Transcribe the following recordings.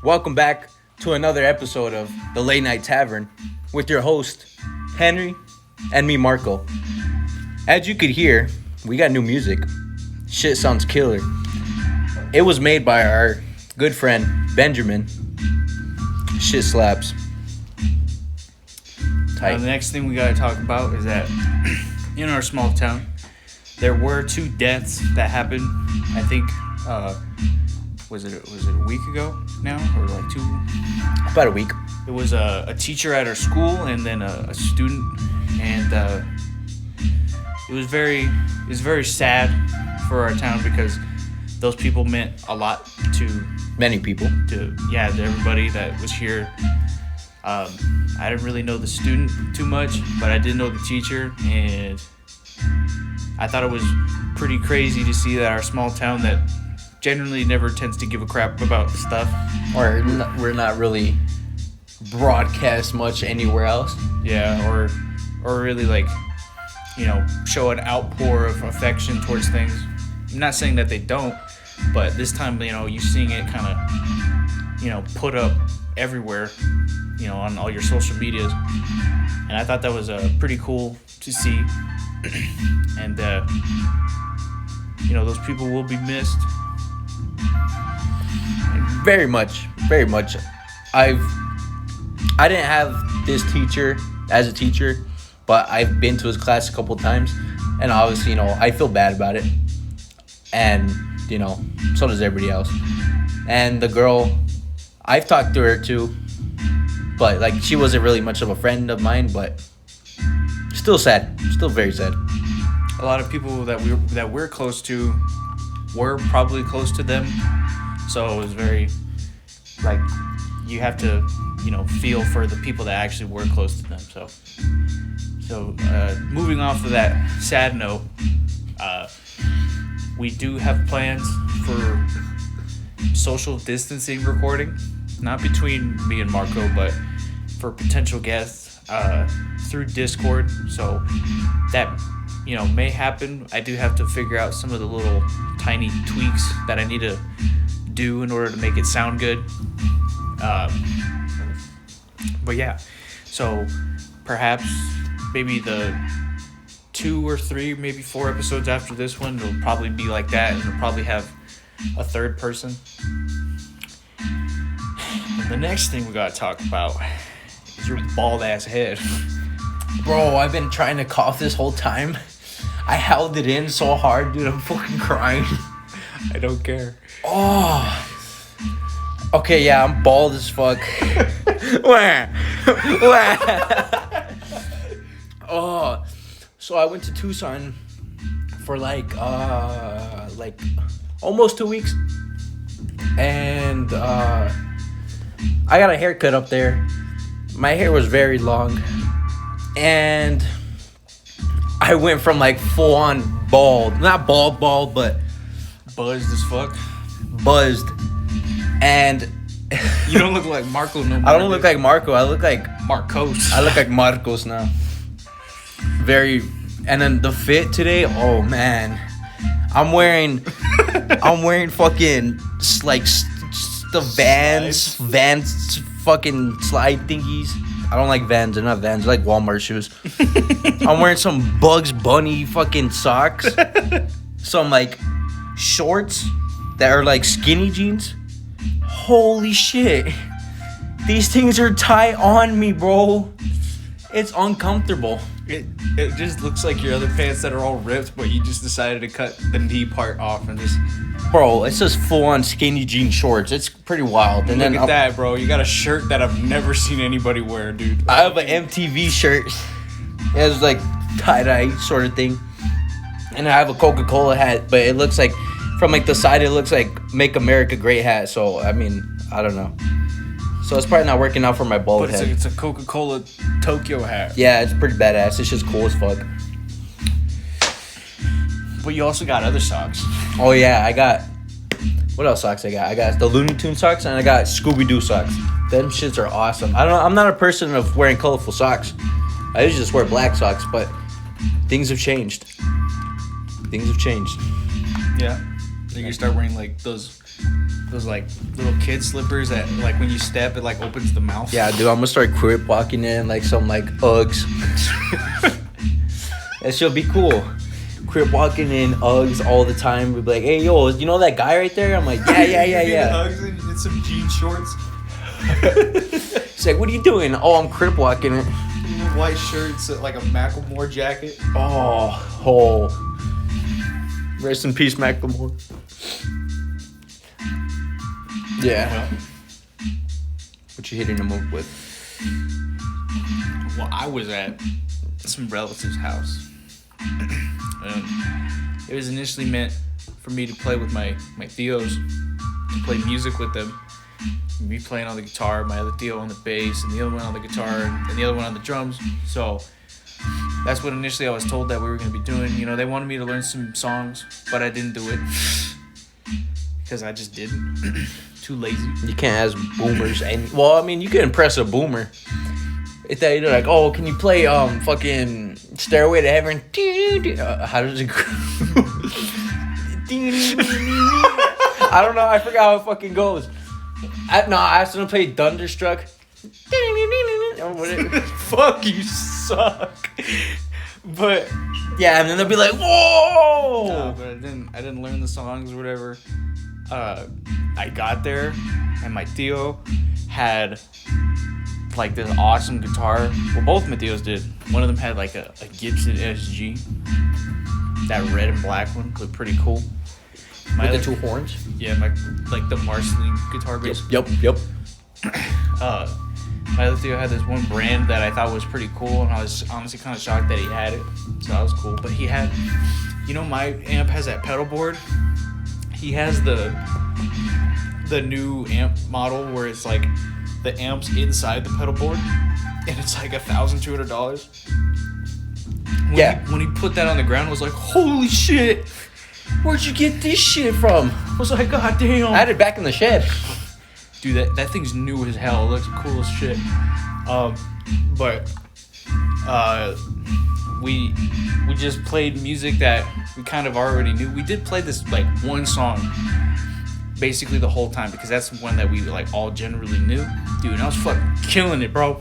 Welcome back to another episode of the Late Night Tavern with your host, Henry, and me, Marco. As you could hear, we got new music. Shit sounds killer. It was made by our good friend, Benjamin. Shit slaps. The next thing we gotta talk about is that in our small town, there were 2 deaths that happened. I think, was it a week ago now, or like 2? About a week. It was a teacher at our school and then a student, and it was very sad for our town because those people meant a lot to many people. To everybody that was here. I didn't really know the student too much, but I did know the teacher, and I thought it was pretty crazy to see that our small town that generally never tends to give a crap about stuff, or we're not really broadcast much anywhere else. Yeah, or really show an outpour of affection towards things. I'm not saying that they don't, but this time, you seeing it kind of, put up everywhere, on all your social medias. And I thought that was pretty cool to see. And, those people will be missed. Very much. I didn't have this teacher as a teacher, but I've been to his class a couple times. And obviously, I feel bad about it. And, so does everybody else. And the girl, I've talked to her too, but she wasn't really much of a friend of mine, but still sad, still very sad. A lot of people that we're close to were probably close to them, so it was very you have to feel for the people that actually were close to them. So moving off of that sad note, we do have plans for social distancing recording, not between me and Marco, but for potential guests through Discord. So that may happen. I do have to figure out some of the little tiny tweaks that I need to do in order to make it sound good. But yeah, so perhaps maybe the 2 or 3, maybe 4 episodes after this one, it'll probably be like that, and it'll probably have a third person. And the next thing we gotta talk about is your bald ass head. Bro, I've been trying to cough this whole time. I held it in so hard, dude. I'm fucking crying. I don't care. Oh. Okay, yeah, I'm bald as fuck. Oh. So I went to Tucson for almost 2 weeks. And I got a haircut up there. My hair was very long. And I went from full on bald. Not bald, but buzzed as fuck. Buzzed. And you don't look like Marco no more. I don't look like Marco. I look like Marcos. I look like Marcos now. And then the fit today, oh man. I'm wearing fucking the Vans fucking slide thingies. I don't like Vans. They're not Vans. They're like Walmart shoes. I'm wearing some Bugs Bunny fucking socks. Some shorts that are skinny jeans. Holy shit. These things are tight on me, bro. It's uncomfortable. It just looks like your other pants that are all ripped, but you just decided to cut the knee part off and just... Bro, it's just full-on skinny jean shorts. It's pretty wild. And look at that, bro. You got a shirt that I've never seen anybody wear, dude. I have an MTV shirt. It has tie-dye sort of thing. And I have a Coca-Cola hat, but it looks like, from the side, it looks like Make America Great hat. So, I don't know. So it's probably not working out for my bald head. But it's a Coca-Cola Tokyo hat. Yeah, it's pretty badass. It's just cool as fuck. But you also got other socks. Oh yeah, I got... What else socks I got? I got the Looney Tunes socks and I got Scooby-Doo socks. Them shits are awesome. I'm not a person of wearing colorful socks. I usually just wear black socks, but things have changed. Yeah. Then you start wearing those those like little kid slippers that like when you step it like opens the mouth. Yeah, dude, I'm gonna start crip walking in like some like Uggs. That should be cool. Crip walking in Uggs all the time. We'd be like, hey, yo, you know that guy right there? I'm like, yeah. Uggs and some jean shorts. He's like, what are you doing? Oh, I'm crip walking it. White shirts, like a Macklemore jacket. Oh. Rest in peace, Macklemore. Yeah. What you hitting him up with? Well, I was at some relative's house. It was initially meant for me to play with my Theos, to play music with them. Me playing on the guitar, my other Theo on the bass, and the other one on the guitar, and the other one on the drums. So that's what initially I was told that we were going to be doing. You know, they wanted me to learn some songs, but I didn't do it because I just didn't. Too lazy. You can't ask boomers. Well, I mean, you can impress a boomer. If they're like, oh, can you play fucking Stairway to Heaven? How does it go? I don't know. I forgot how it fucking goes. I asked them to play Thunderstruck. Fuck, you suck. But yeah, and then they'll be like, whoa. No, but I didn't learn the songs or whatever. I got there, and my Theo had like this awesome guitar. Well, both my Theos did. One of them had like a Gibson SG. That red and black one looked pretty cool. With the two horns? Yeah, like the Marceline guitar bass. Yep. My other Theo had this one brand that I thought was pretty cool, and I was honestly kind of shocked that he had it. So that was cool. But he had, you know, my amp has that pedal board. He has the new amp model where it's like the amp's inside the pedal board, and it's like $1,200. When he put that on the ground, I was like, holy shit. Where'd you get this shit from? I was like, god damn. I had it back in the shed. Dude, that thing's new as hell. It looks cool as shit. We just played music that we kind of already knew. We did play this like one song basically the whole time because that's one that we like all generally knew. Dude, and I was fucking killing it, bro.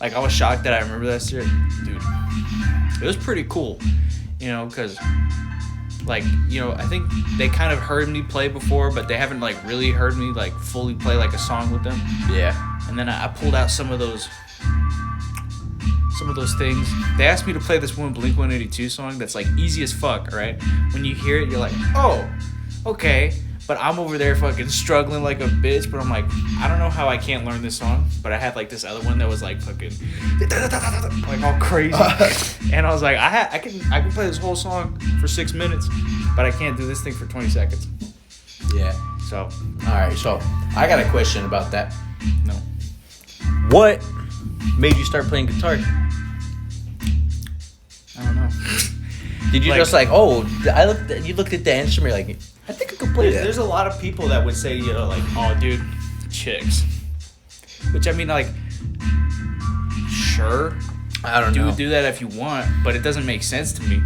Like, I was shocked that I remember that shit. Dude, it was pretty cool, you know, because like, you know, I think they kind of heard me play before, but they haven't like really heard me like fully play like a song with them. Yeah. And then I pulled out some of those things. They asked me to play this one Blink-182 song that's like easy as fuck, right? When you hear it, you're like, oh, okay. But I'm over there fucking struggling like a bitch. But I'm like, I don't know how I can't learn this song. But I had like this other one that was like fucking like all crazy. And I was like, I can play this whole song for 6 minutes, but I can't do this thing for 20 seconds. Yeah. So. All right. So I got a question about that. No. What made you start playing guitar? I don't know. Did you just like, oh, you looked at the instrument like, I think I could play that. There's a lot of people that would say, you know, like, oh, dude, chicks. Which, I mean, like, sure. I don't know. Do that if you want, but it doesn't make sense to me.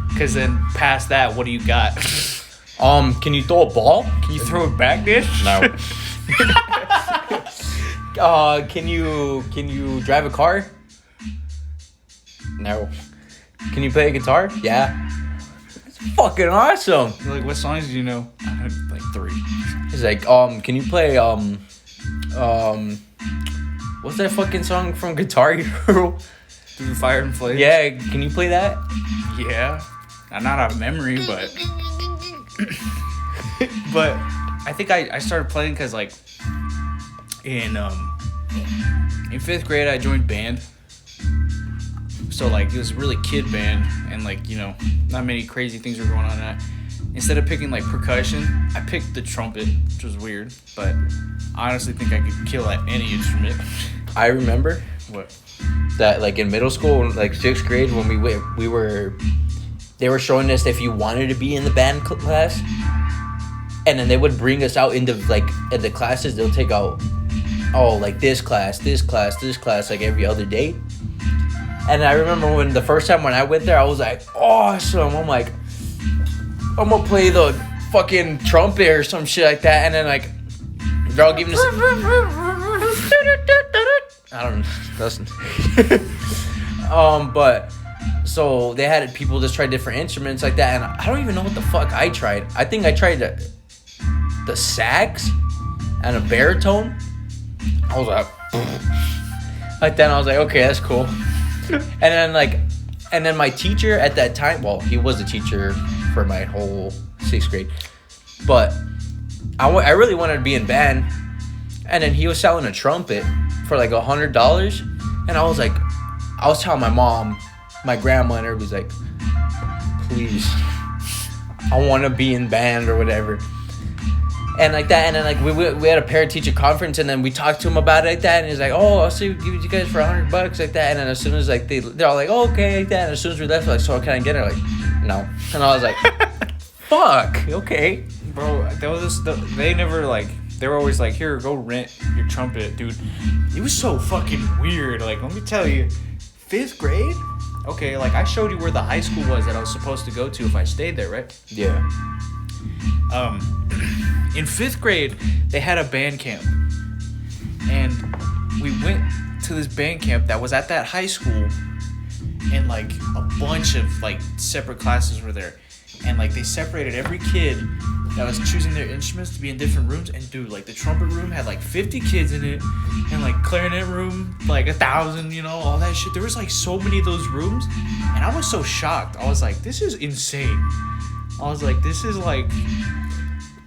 Because then past that, what do you got? Can you throw a ball? Can you throw it back, bitch? No. Can you drive a car? No. Can you play a guitar? Yeah. It's fucking awesome. You're like, what songs do you know? I know like 3. He's like, can you play what's that fucking song from Guitar Hero? Through the Fire and Flames? Yeah, can you play that? Yeah. Not out of memory, but but I think I started playing because like in 5th grade I joined band. So like it was a really kid band and like, you know, not many crazy things were going on in that. Instead of picking like percussion, I picked the trumpet, which was weird, but I honestly think I could kill at any instrument. I remember What? that like in middle school, like 6th grade, when they were showing us if you wanted to be in the band class, and then they would bring us out into like in the classes. They'll take out, oh, like this class, like every other day. And I remember when the first time when I went there, I was like, awesome. I'm like, I'm gonna play the fucking trumpet or some shit like that, and then like they're all giving us. I don't know. Listen. But so they had people just try different instruments like that, and I don't even know what the fuck I tried. I think I tried the sax and a baritone. I was like then I was like, okay, that's cool. And then my teacher at that time, well, he was a teacher for my whole 6th grade, but I really wanted to be in band, and then he was selling a trumpet for like $100, and I was telling my mom, my grandma, and everybody's like, please, I want to be in band or whatever. And like that, and then like we had a parent teacher conference, and then we talked to him about it like that, and he's like, oh, I'll see, give you guys for $100 like that. And then as soon as like they're all like, oh, okay, like that. And as soon as we left, we're like, so can I get it? Like, no. And I was like, fuck, okay, bro. They never like. They were always like, here, go rent your trumpet, dude. It was so fucking weird. Like, let me tell you, 5th grade. Okay, like I showed you where the high school was that I was supposed to go to if I stayed there, right? Yeah. In 5th grade, they had a band camp. And we went to this band camp that was at that high school. And, like, a bunch of, like, separate classes were there. And, like, they separated every kid that was choosing their instruments to be in different rooms. And, dude, like, the trumpet room had, like, 50 kids in it. And, like, clarinet room, like, 1,000, you know, all that shit. There was, like, so many of those rooms. And I was so shocked. I was like, this is insane. I was like, this is, like...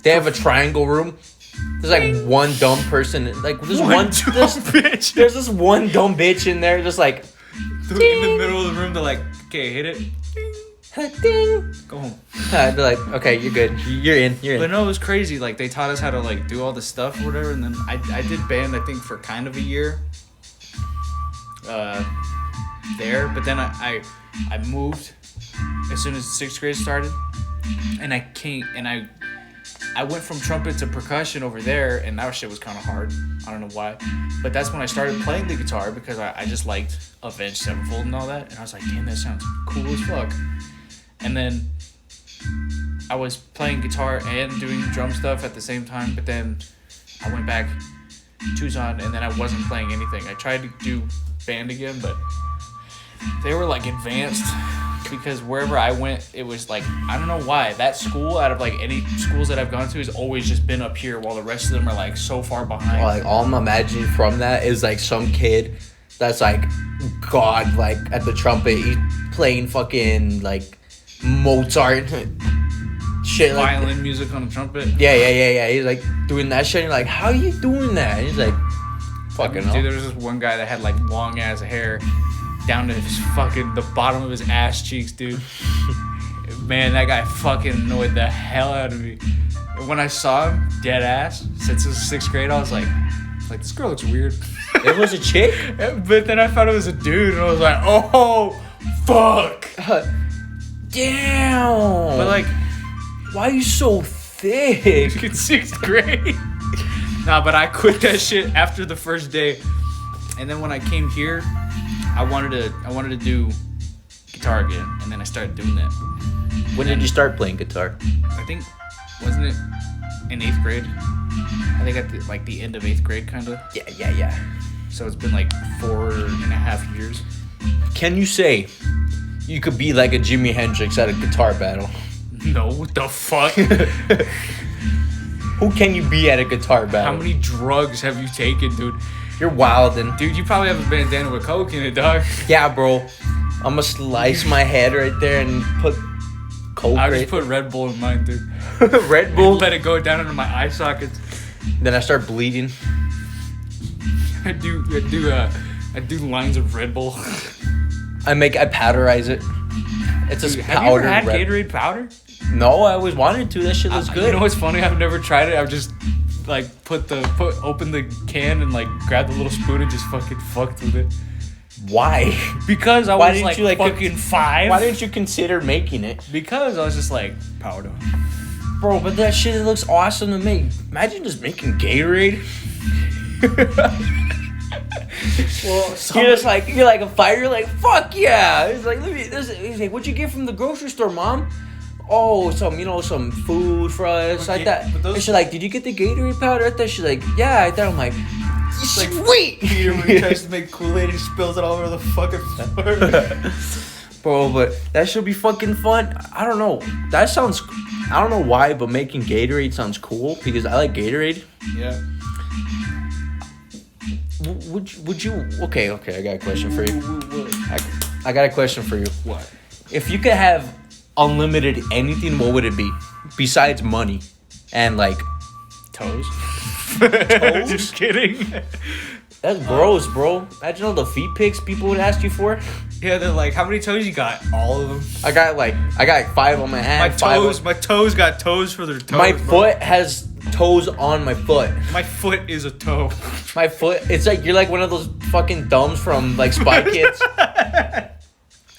They have a triangle room. There's like one dumb person. Like there's bitch. There's this one dumb bitch in there, just like in the middle of the room. They're like, okay, hit it. Ding. Go home. They're like, okay, you're good. You're in. But no, it was crazy. Like they taught us how to like do all this stuff or whatever. And then I did band, I think, for kind of a year. There, but then I moved as soon as 6th grade started, and I went from trumpet to percussion over there, and that shit was kind of hard. I don't know why. But that's when I started playing the guitar because I just liked Avenged Sevenfold and all that. And I was like, damn, that sounds cool as fuck. And then I was playing guitar and doing drum stuff at the same time. But then I went back to Tucson, and then I wasn't playing anything. I tried to do band again, but they were like advanced. Because wherever I went, it was like, I don't know why. That school, out of like any schools that I've gone to, has always just been up here while the rest of them are like so far behind. Like all I'm imagining from that is like some kid that's like God, like at the trumpet, he's playing fucking like Mozart shit. Violin like, music on the trumpet. Yeah. He's like doing that shit. And you're like, how are you doing that? And he's like, fucking dude, there was this one guy that had like long ass hair down to his fucking the bottom of his ass cheeks, dude. Man, that guy fucking annoyed the hell out of me. And when I saw him dead ass since it was 6th grade, I was like this girl looks weird. It was a chick? But then I found it was a dude, and I was like, oh fuck. Damn. But like, why are you so thick? In 6th grade. Nah, but I quit that shit after the first day. And then when I came here, I wanted to do guitar again, and then I started doing that. When did you start playing guitar? I think, wasn't it in 8th grade? I think at the end of 8th grade, kind of. Yeah. So it's been like 4.5 years. Can you say you could be like a Jimi Hendrix at a guitar battle? No, what the fuck? Who can you be at a guitar battle? How many drugs have you taken, dude? You're wildin'. Dude, you probably have a bandana with coke in it, dog. Yeah, bro. I'm gonna slice my head right there and put coke. I just put Red Bull in mine, dude. Red Bull? Let it go down into my eye sockets. Then I start bleeding. I do lines of Red Bull. I powderize it. It's just Have powder. you ever had Gatorade powder? No, I always wanted to. That shit looks good. You know what's funny? I've never tried it. I've just like open the can and like grab the little spoon and just fucking fucked with it. Why? Because I was like fucking 5. Why didn't you consider making it? Because I was just like, powder. Bro, but that shit looks awesome to make. Imagine just making Gatorade. Well, you're like a fighter. You're like, fuck yeah. He's like, he's like, what'd you get from the grocery store, Mom? some food for us like that. but those- And she's like, did you get the Gatorade powder? I thought she's like, yeah. I thought I'm like, sweet. Peter when he tries to make Kool-Aid and spills it all over the fucking floor. Bro, but that should be fucking fun. I don't know. I don't know why, but making Gatorade sounds cool because I like Gatorade. Yeah. Would you? Okay. I got a question for you. What? I got a question for you. What? If you could have unlimited anything, what would it be? Besides money and like Toes? Toes? Just kidding. that's gross, bro. Imagine all the feet pics people would ask you for. Yeah, they're like, how many toes you got? All of them. I got 5 on my hand. My toes got toes for their toes. My bro. foot has toes on my foot. My foot is a toe. My foot. It's like you're like one of those fucking dumbs from like Spy Kids.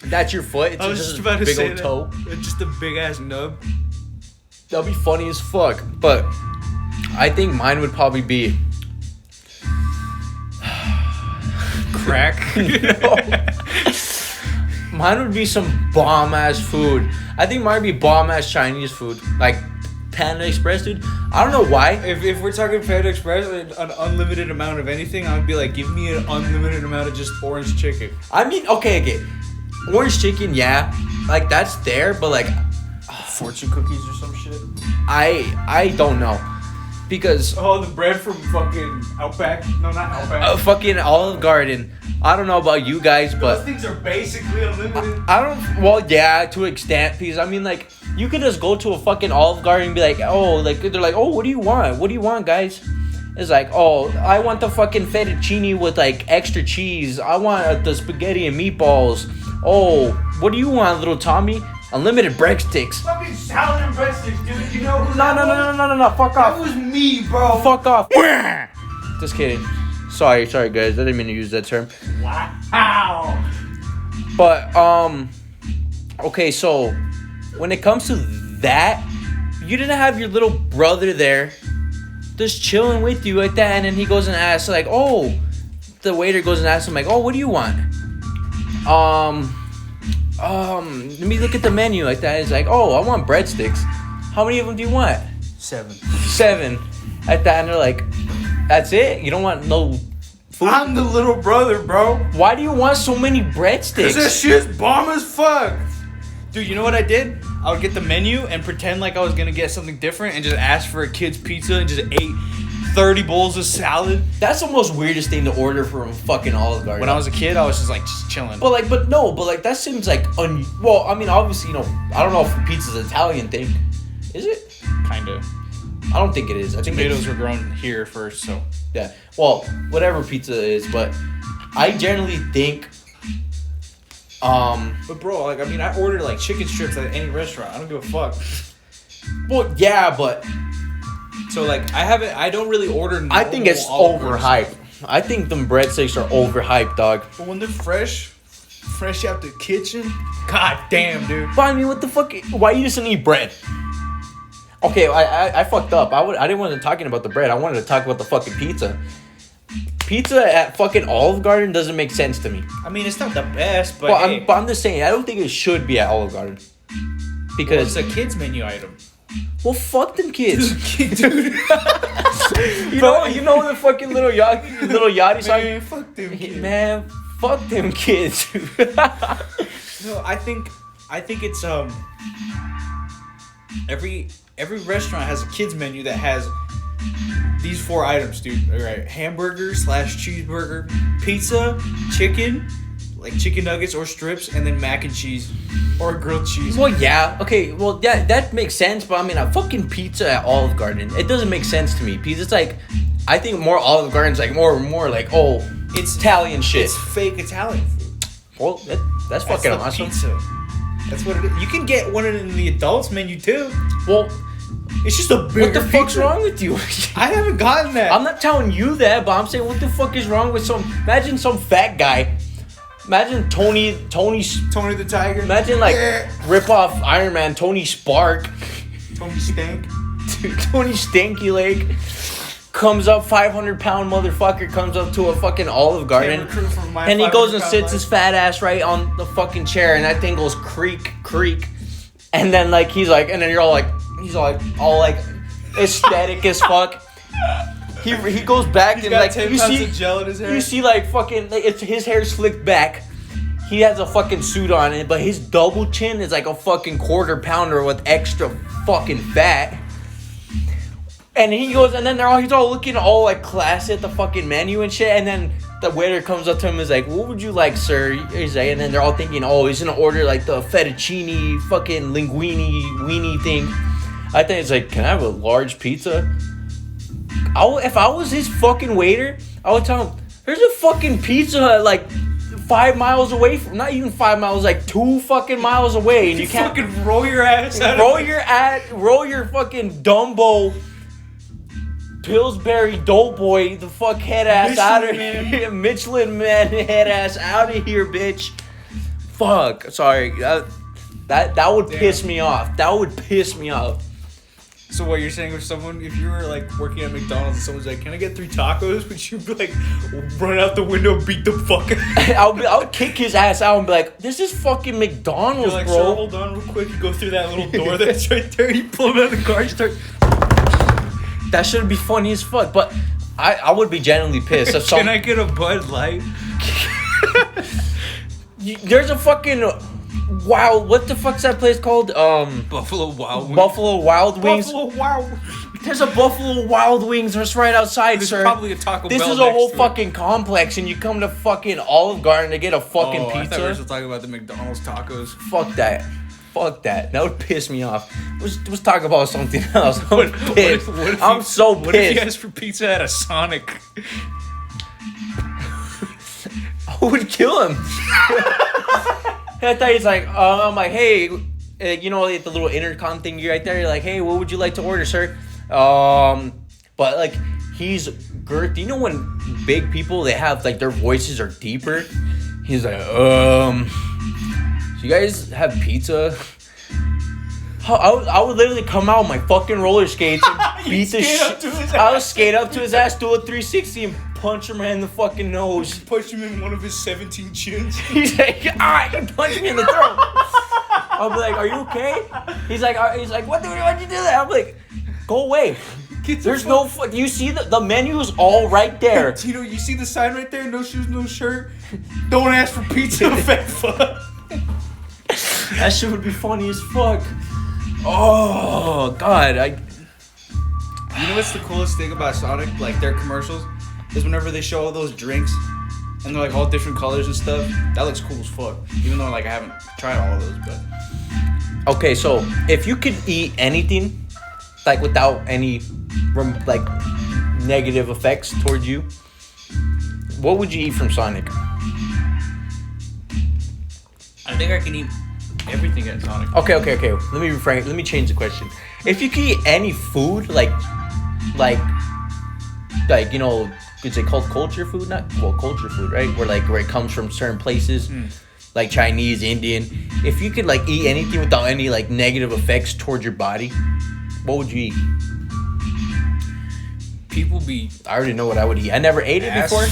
That's your foot. It's I was just just a about to big say old that. toe. It's just a big ass nub. That'd be funny as fuck. But I think mine would probably be Crack. no. Mine would be some bomb ass food. I think mine would be bomb ass Chinese food, like Panda Express, dude. I don't know why. If we're talking Panda Express, an unlimited amount of anything, I would be like, give me an unlimited amount of just orange chicken. I mean, okay. Orange chicken, yeah, like that's there, but like Fortune cookies or some shit. I don't know because Oh, the bread from fucking Outback. No, not Outback. fucking Olive Garden. I don't know about you guys, Those but things are basically unlimited. I don't. Well, yeah, to an extent, because I mean, like, you could just go to a fucking Olive Garden and be like, oh, like they're like, oh, what do you want? What do you want, guys? It's like, oh, I want the fucking fettuccine with like extra cheese. I want the spaghetti and meatballs. Oh, what do you want, little Tommy? Unlimited breadsticks. Fucking salad and breadsticks, dude. You know who No. Fuck That off. was me, bro. Fuck off. Just kidding. Sorry, guys. I didn't mean to use that term. Wow. But okay, so when it comes to that, you didn't have your little brother there just chilling with you like that, and then he goes and asks like, oh, the waiter goes and asks him like, oh, what do you want? Let me look at the menu like that. It's like, oh, I want breadsticks. How many of them do you want? 7. 7. At that, and they're like, that's it? You don't want no food? I'm the little brother, bro. Why do you want so many Cause breadsticks? that shit's bomb as fuck. Dude, you know what I did? I would get the menu and pretend like I was gonna get something different and just ask for a kid's pizza and just ate 30 bowls of salad. That's the most weirdest thing to order from a fucking Olive Garden. When I was a kid, I was just chilling. But that seems like well, I mean, obviously, I don't know if pizza's an Italian thing. Is it? Kinda. I don't think it is. I think Tomatoes were grown here first, so. yeah. Well, whatever pizza is, but I generally think But bro, like, I mean, I ordered like chicken strips at any restaurant. I don't give a fuck. well, yeah, but So like, I don't really order. I think it's overhyped. I think them breadsticks are overhyped, dog. But when they're fresh out the kitchen, god damn, dude. But I mean, what the fuck? Why you just didn't eat bread? Okay, I fucked up. I didn't want to talking about the bread. I wanted to talk about the fucking pizza. Pizza at fucking Olive Garden doesn't make sense to me. I mean, it's not the best, but Well, hey, I'm just saying, I don't think it should be at Olive Garden. Because, it's a kids menu item. well, fuck them kids. Dude, you know the fucking little Yachty song? man, fuck them kids. Man, fuck them kids. No, I think it's every restaurant has a kids menu that has these 4 items, dude. All right, hamburger / cheeseburger, pizza, chicken, like chicken nuggets or strips, and then mac and cheese or grilled cheese. Well, yeah. Okay, well, yeah, that makes sense. But I mean, a fucking pizza at Olive Garden, it doesn't make sense to me. Because it's like, I think more Olive Garden's like more like, oh, it's Italian shit. It's fake Italian food. Well, that's fucking the awesome. Pizza. That's what it is. You can get one in the adults menu too. Well, It's just a bigger what the fuck's pizza. wrong with you? I haven't gotten that. I'm not telling you that, but I'm saying, what the fuck is wrong with imagine some fat guy. Imagine Tony, Tony the Tiger. imagine like rip off Iron Man, Tony Spark, Tony Stank. Tony Stinky Leg. Comes up, 500-pound motherfucker comes up to a fucking Olive Garden. Camera crew from My And he goes and 500 sits Pound his fat ass right on the fucking chair, and that thing goes creak, creak. And then like he's like, and then you're all like, he's all like aesthetic as fuck. He goes back He's and got like 10 you pounds see of gel in his hair. you see like fucking like it's his hair slicked back. He has a fucking suit on it, but his double chin is like a fucking quarter pounder with extra fucking fat. And he goes, and then he's all looking all like classy at the fucking menu and shit. And then the waiter comes up to him and is like, "What would you like, sir?" He's like, and then they're all thinking, "Oh, he's gonna order like the fettuccine fucking linguine weenie thing." I think it's like, "Can I have a large pizza?" If I was his fucking waiter, I would tell him, "There's a fucking Pizza Hut like 5 miles away from, not even 5 miles, like 2 fucking miles away, and you can't fucking roll your ass out. roll your fucking Dumbo Pillsbury Doughboy the fuck head ass out of here, Michelin man head ass out of here, bitch." Fuck, sorry, that would piss me off. That would piss me off. So what you're saying, if you were like working at McDonald's and someone's like, "Can I get 3 tacos?" Would you be like, run out the window, beat the fuck out? I'll kick his ass out and be like, "This is fucking McDonald's, You're like, bro." "Sir, hold on real quick." You go through that little door that's right there. You pull him out of the car. You start. That should be funny as fuck, but I would be genuinely pissed if Can I get a Bud Light? There's a fucking wild. What the fuck's that place called? Buffalo Wild Wings. Buffalo Wild Wings. Buffalo Wild. There's a Buffalo Wild Wings just right outside, There's sir. probably a Taco This Bell is a whole next to it. fucking complex, and you come to fucking Olive Garden to get a fucking I thought we were pizza. still talking about the McDonald's tacos. Fuck that. Fuck that. That would piss me off. Let's talk about something else. I'm pissed. I'm so pissed. What if you asked for pizza at a Sonic? I would kill him. I thought he's like, I'm like, "Hey, you know, the little intercom thing right there. You're like, "Hey, what would you like to order, sir?" But like, he's girth. You know when big people, they have like their voices are deeper. He's like, "So you guys have pizza?" I would literally come out with my fucking roller skates and beat the shit. I would skate up to his ass, do a 360, and punch him in the fucking nose. Punch him in one of his 17 chins. He's like, "Ah, you punched me in the throat." I'll be like, "Are you okay?" He's like, "What? Why'd you do that?" I'm like, "Go away." There's no fuck. You see the menu is all right there. Tito, you see the sign right there? No shoes, no shirt. Don't ask for pizza, fat fuck. That shit would be funny as fuck. Oh God, You know what's the coolest thing about Sonic? Like their commercials, is whenever they show all those drinks, and they're like all different colors and stuff. That looks cool as fuck. Even though like I haven't tried all of those, but. Okay, so if you could eat anything, like without any, like, negative effects towards you, what would you eat from Sonic? I think I can eat everything at Sonic. Okay. Let me reframe. Let me change the question. If you could eat any food, like you know, is it called culture food? Culture food, right? Where it comes from certain places, like Chinese, Indian. If you could like eat anything without any like negative effects towards your body, what would you eat? I already know what I would eat. I never ate it before.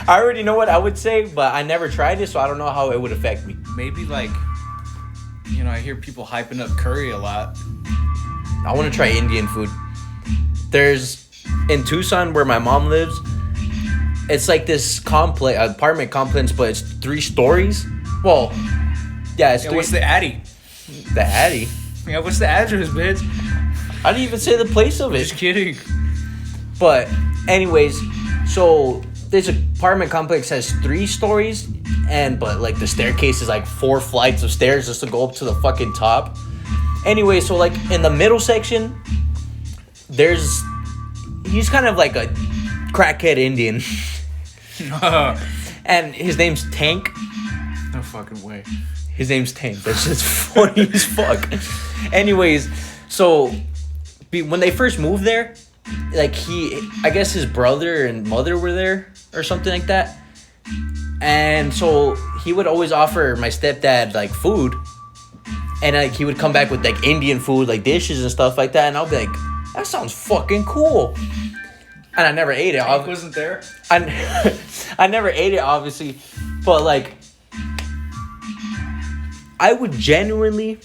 I already know what I would say, but I never tried it, so I don't know how it would affect me. Maybe like, you know, I hear people hyping up curry a lot. I want to try Indian food. There's in Tucson where my mom lives. It's like this apartment complex, but it's 3 stories. Well, yeah, it's 3. What's the Addy? The Addy? Yeah, what's the address, bitch? I didn't even say the place of it. Just kidding. But anyways, so this apartment complex has 3 stories, but like the staircase is like 4 flights of stairs just to go up to the fucking top. Anyway, so like in the middle section, he's kind of like a crackhead Indian. And his name's Tank. No fucking way. His name's Tank. That's just funny as fuck. Anyways, so when they first moved there, like I guess his brother and mother were there or something like that. And so he would always offer my stepdad like food. And like he would come back with like Indian food, like dishes and stuff like that. And I'll be like, that sounds fucking cool. And I never ate it. Tank wasn't there? I never ate it, obviously. But like, I would genuinely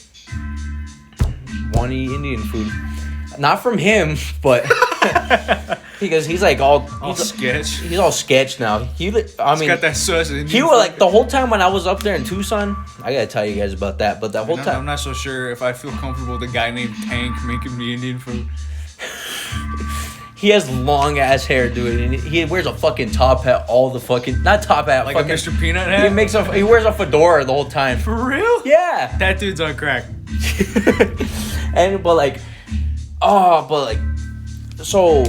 want to eat Indian food. Not from him, but because he's like all sketch. He's all sketch now. He's got that sauce. He was like the whole time when I was up there in Tucson. I gotta tell you guys about that. But the whole time, I'm not so sure if I feel comfortable with a guy named Tank making me Indian food. He has long ass hair, dude, and he wears a fucking top hat all the fucking not top hat, like fucking, a Mr. Peanut hat. He wears a fedora the whole time. For real? Yeah. That dude's on crack. So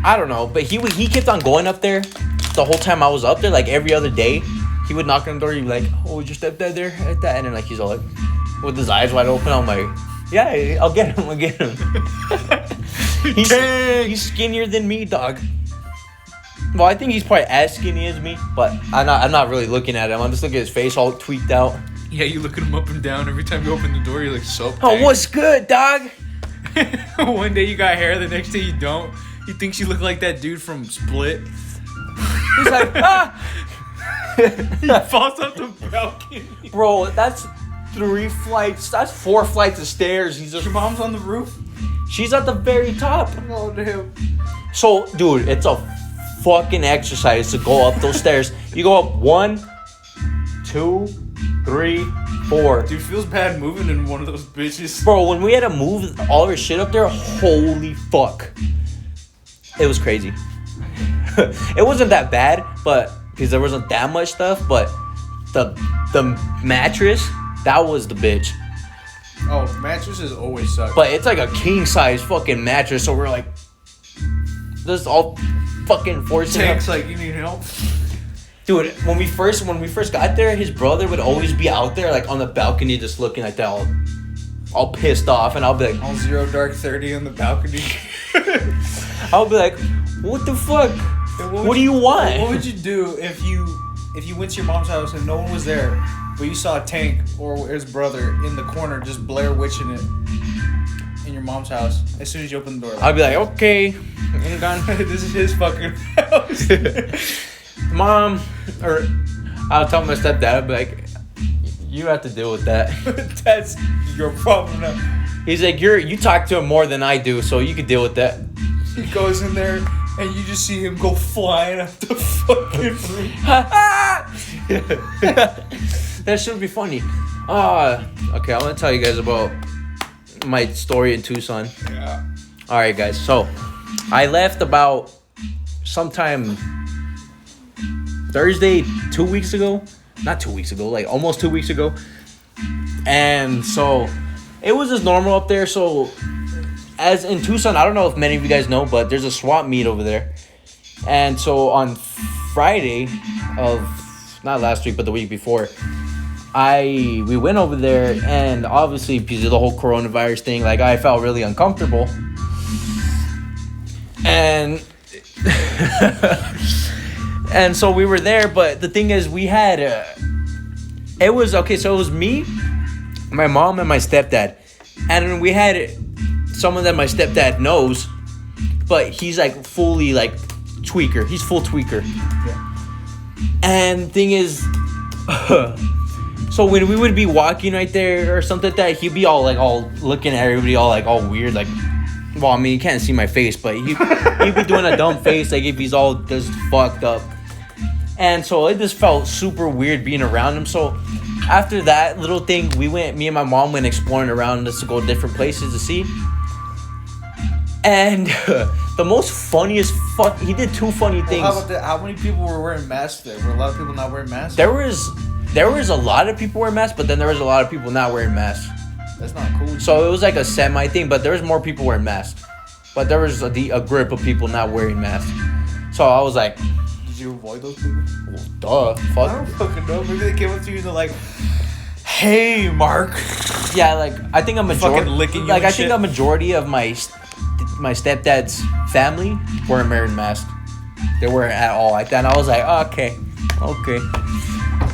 I don't know, but he kept on going up there the whole time I was up there. Like every other day, he would knock on the door. He'd be like, "Oh, is your stepdad there?" At that, and then like he's all like, with his eyes wide open. I'm like, "Yeah, I'll get him. He's skinnier than me, dog. Well, I think he's probably as skinny as me, but I'm not really looking at him. I'm just looking at his face all tweaked out. Yeah, you look at him up and down every time you open the door. You're like, "So." Oh, what's good, dog? One day you got hair, the next day you don't. He thinks you look like that dude from Split. He's like, ah! He falls off the balcony. Bro, that's 3 flights. That's 4 flights of stairs. Your mom's on the roof? She's at the very top. Oh, damn. So, dude, it's a fucking exercise to go up those stairs. You go up 1, 2, 3, 4. Dude, feels bad moving in one of those bitches. Bro, when we had to move all our shit up there, holy fuck. It was crazy. It wasn't that bad, but because there wasn't that much stuff, but the mattress, that was the bitch. Oh, mattresses always suck. But it's like a king size fucking mattress, so we're like just all fucking forcing Tank's up. like, "You need help?" Dude, when we first got there, his brother would always be out there like on the balcony just looking like that all pissed off, and I'll be like, all 0 dark 30 on the balcony. I'll be like, what the fuck? What do you want? What would you do if you went to your mom's house and no one was there, but you saw Tank or his brother in the corner just Blair Witching it in your mom's house as soon as you open the door? I'll be like, okay, I'm done. This is his fucking house. Mom, or I'll tell my stepdad, I'll be like, you have to deal with that. That's your problem now. He's like, you talk to him more than I do, so you can deal with that. He goes in there and you just see him go flying up the fucking roof. That should be funny. Okay, I want to tell you guys about my story in Tucson. Yeah. All right, guys. So I left about sometime Thursday, 2 weeks ago. Not 2 weeks ago, like almost 2 weeks ago. And so it was just normal up there. So as in Tucson, I don't know if many of you guys know, but there's a swap meet over there. And so on Friday of, not last week, but the week before, we went over there, and obviously because of the whole coronavirus thing, like I felt really uncomfortable. And and so we were there, but the thing is we had it was me, my mom, and my stepdad. And we had someone that my stepdad knows, but he's like fully like tweaker. He's full tweaker. Yeah. And thing is, so when we would be walking right there or something like that, he'd be all looking at everybody all weird, like, well, I mean, you can't see my face, but he'd be doing a dumb face, like if he's all just fucked up. And so it just felt super weird being around him. So after that little thing, me and my mom went exploring around just to go different places to see. And the most funniest he did 2 funny things. How about that? How many people were wearing masks there? Were a lot of people not wearing masks? There was a lot of people wearing masks, but then there was a lot of people not wearing masks. That's not cool. So it was like a semi thing, but there was more people wearing masks. But there was a grip of people not wearing masks. So I was like, did you avoid those people? Well, duh. Fuck. I don't fucking know. Maybe they came up to you and they're like, "Hey, Mark." Yeah, like I think a majority. Fucking licking you. Like and I think shit. a majority of my stepdad's family weren't wearing masks. They weren't at all like that. And I was like, oh, okay.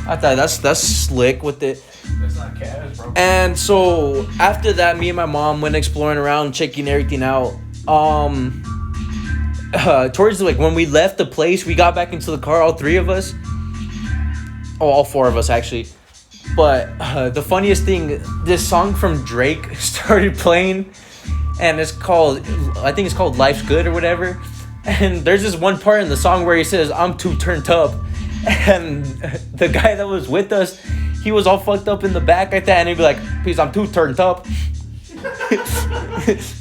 I thought that's slick with it. That's not cash, bro. And so after that, me and my mom went exploring around, checking everything out. Towards when we left the place, we got back into the car, all 3 of us. Oh, all 4 of us actually. But the funniest thing, this song from Drake started playing, and it's called, I think it's called Life's Good or whatever. And there's this one part in the song where he says, I'm too turned up. And the guy that was with us, he was all fucked up in the back like that. And he'd be like, please, I'm too turned up.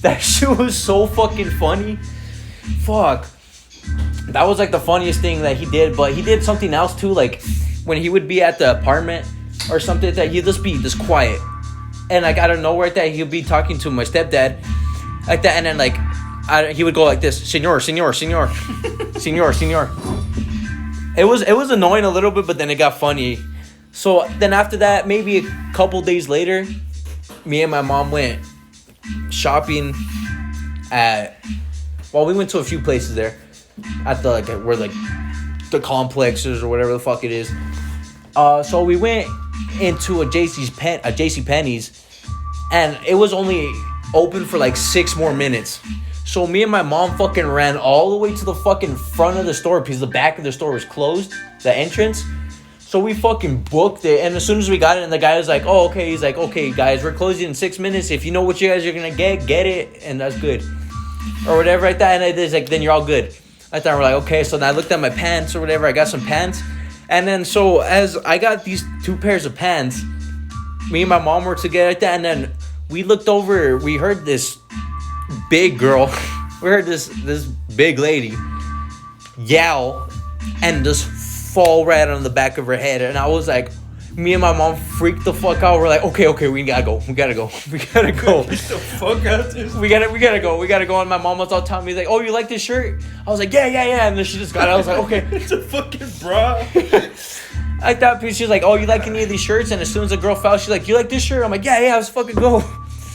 That shit was so fucking funny. Fuck. That was like the funniest thing that he did. But he did something else too. Like when he would be at the apartment or something like that, he'd just be just quiet. And like out of nowhere like that, he'd be talking to my stepdad like that. And then like he would go like this, Senor. It was annoying a little bit, but then it got funny. So then after that, maybe a couple days later, me and my mom went shopping we went to a few places there at the where the complexes or whatever the fuck it is. So we went into a JC Penney's, and it was only open for like 6 more minutes. So me and my mom fucking ran all the way to the fucking front of the store because the back of the store was closed, the entrance. So we fucking booked it, and as soon as we got it, and the guy was like, oh, okay. He's like, okay, guys, we're closing in 6 minutes. If you know what you guys are going to get it, and that's good. Or whatever like that, and it's like, then you're all good. I thought we're like, okay, so then I looked at my pants or whatever. I got some pants. And then so as I got these 2 pairs of pants, me and my mom were together like that, and then we looked over, we heard this big girl, we heard this big lady yell and just fall right on the back of her head. And I was like, me and my mom freaked the fuck out. We're like, okay, we gotta go. Get the fuck out of this. We gotta go. And my mom was all telling me like, oh, you like this shirt? I was like, yeah. And then she just got it. I was like, okay. It's a fucking bra. I thought she was like, oh, you like any of these shirts? And as soon as the girl fell, she's like, you like this shirt? I'm like, yeah, let's fucking go.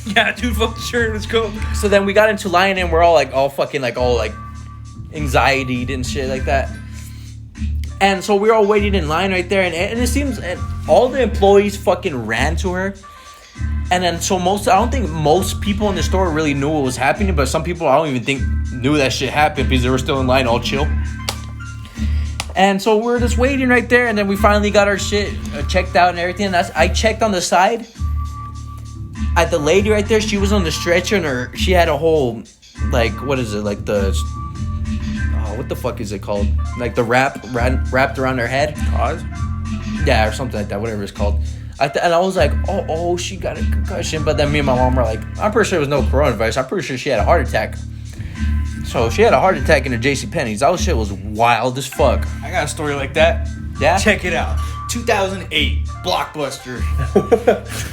Yeah, dude, fuck the shirt, let's go. So then we got into line, and we're all anxiety and shit like that. And so we were all waiting in line right there, and it seems all the employees fucking ran to her. And then so I don't think most people in the store really knew what was happening, but some people I don't even think knew that shit happened because they were still in line all chill. And so we're just waiting right there, and then we finally got our shit checked out and everything. I checked on the side at the lady right there. She was on the stretcher, and she had a whole, like, what is it, like the, what the fuck is it called? Like the wrapped around her head. Cause? Yeah, or something like that, whatever it's called. And I was like, oh, she got a concussion. But then me and my mom were like, I'm pretty sure it was no coronavirus. I'm pretty sure she had a heart attack. So she had a heart attack in a JCPenney's. That shit was wild as fuck. I got a story like that. Yeah? Check it out. 2008, Blockbuster.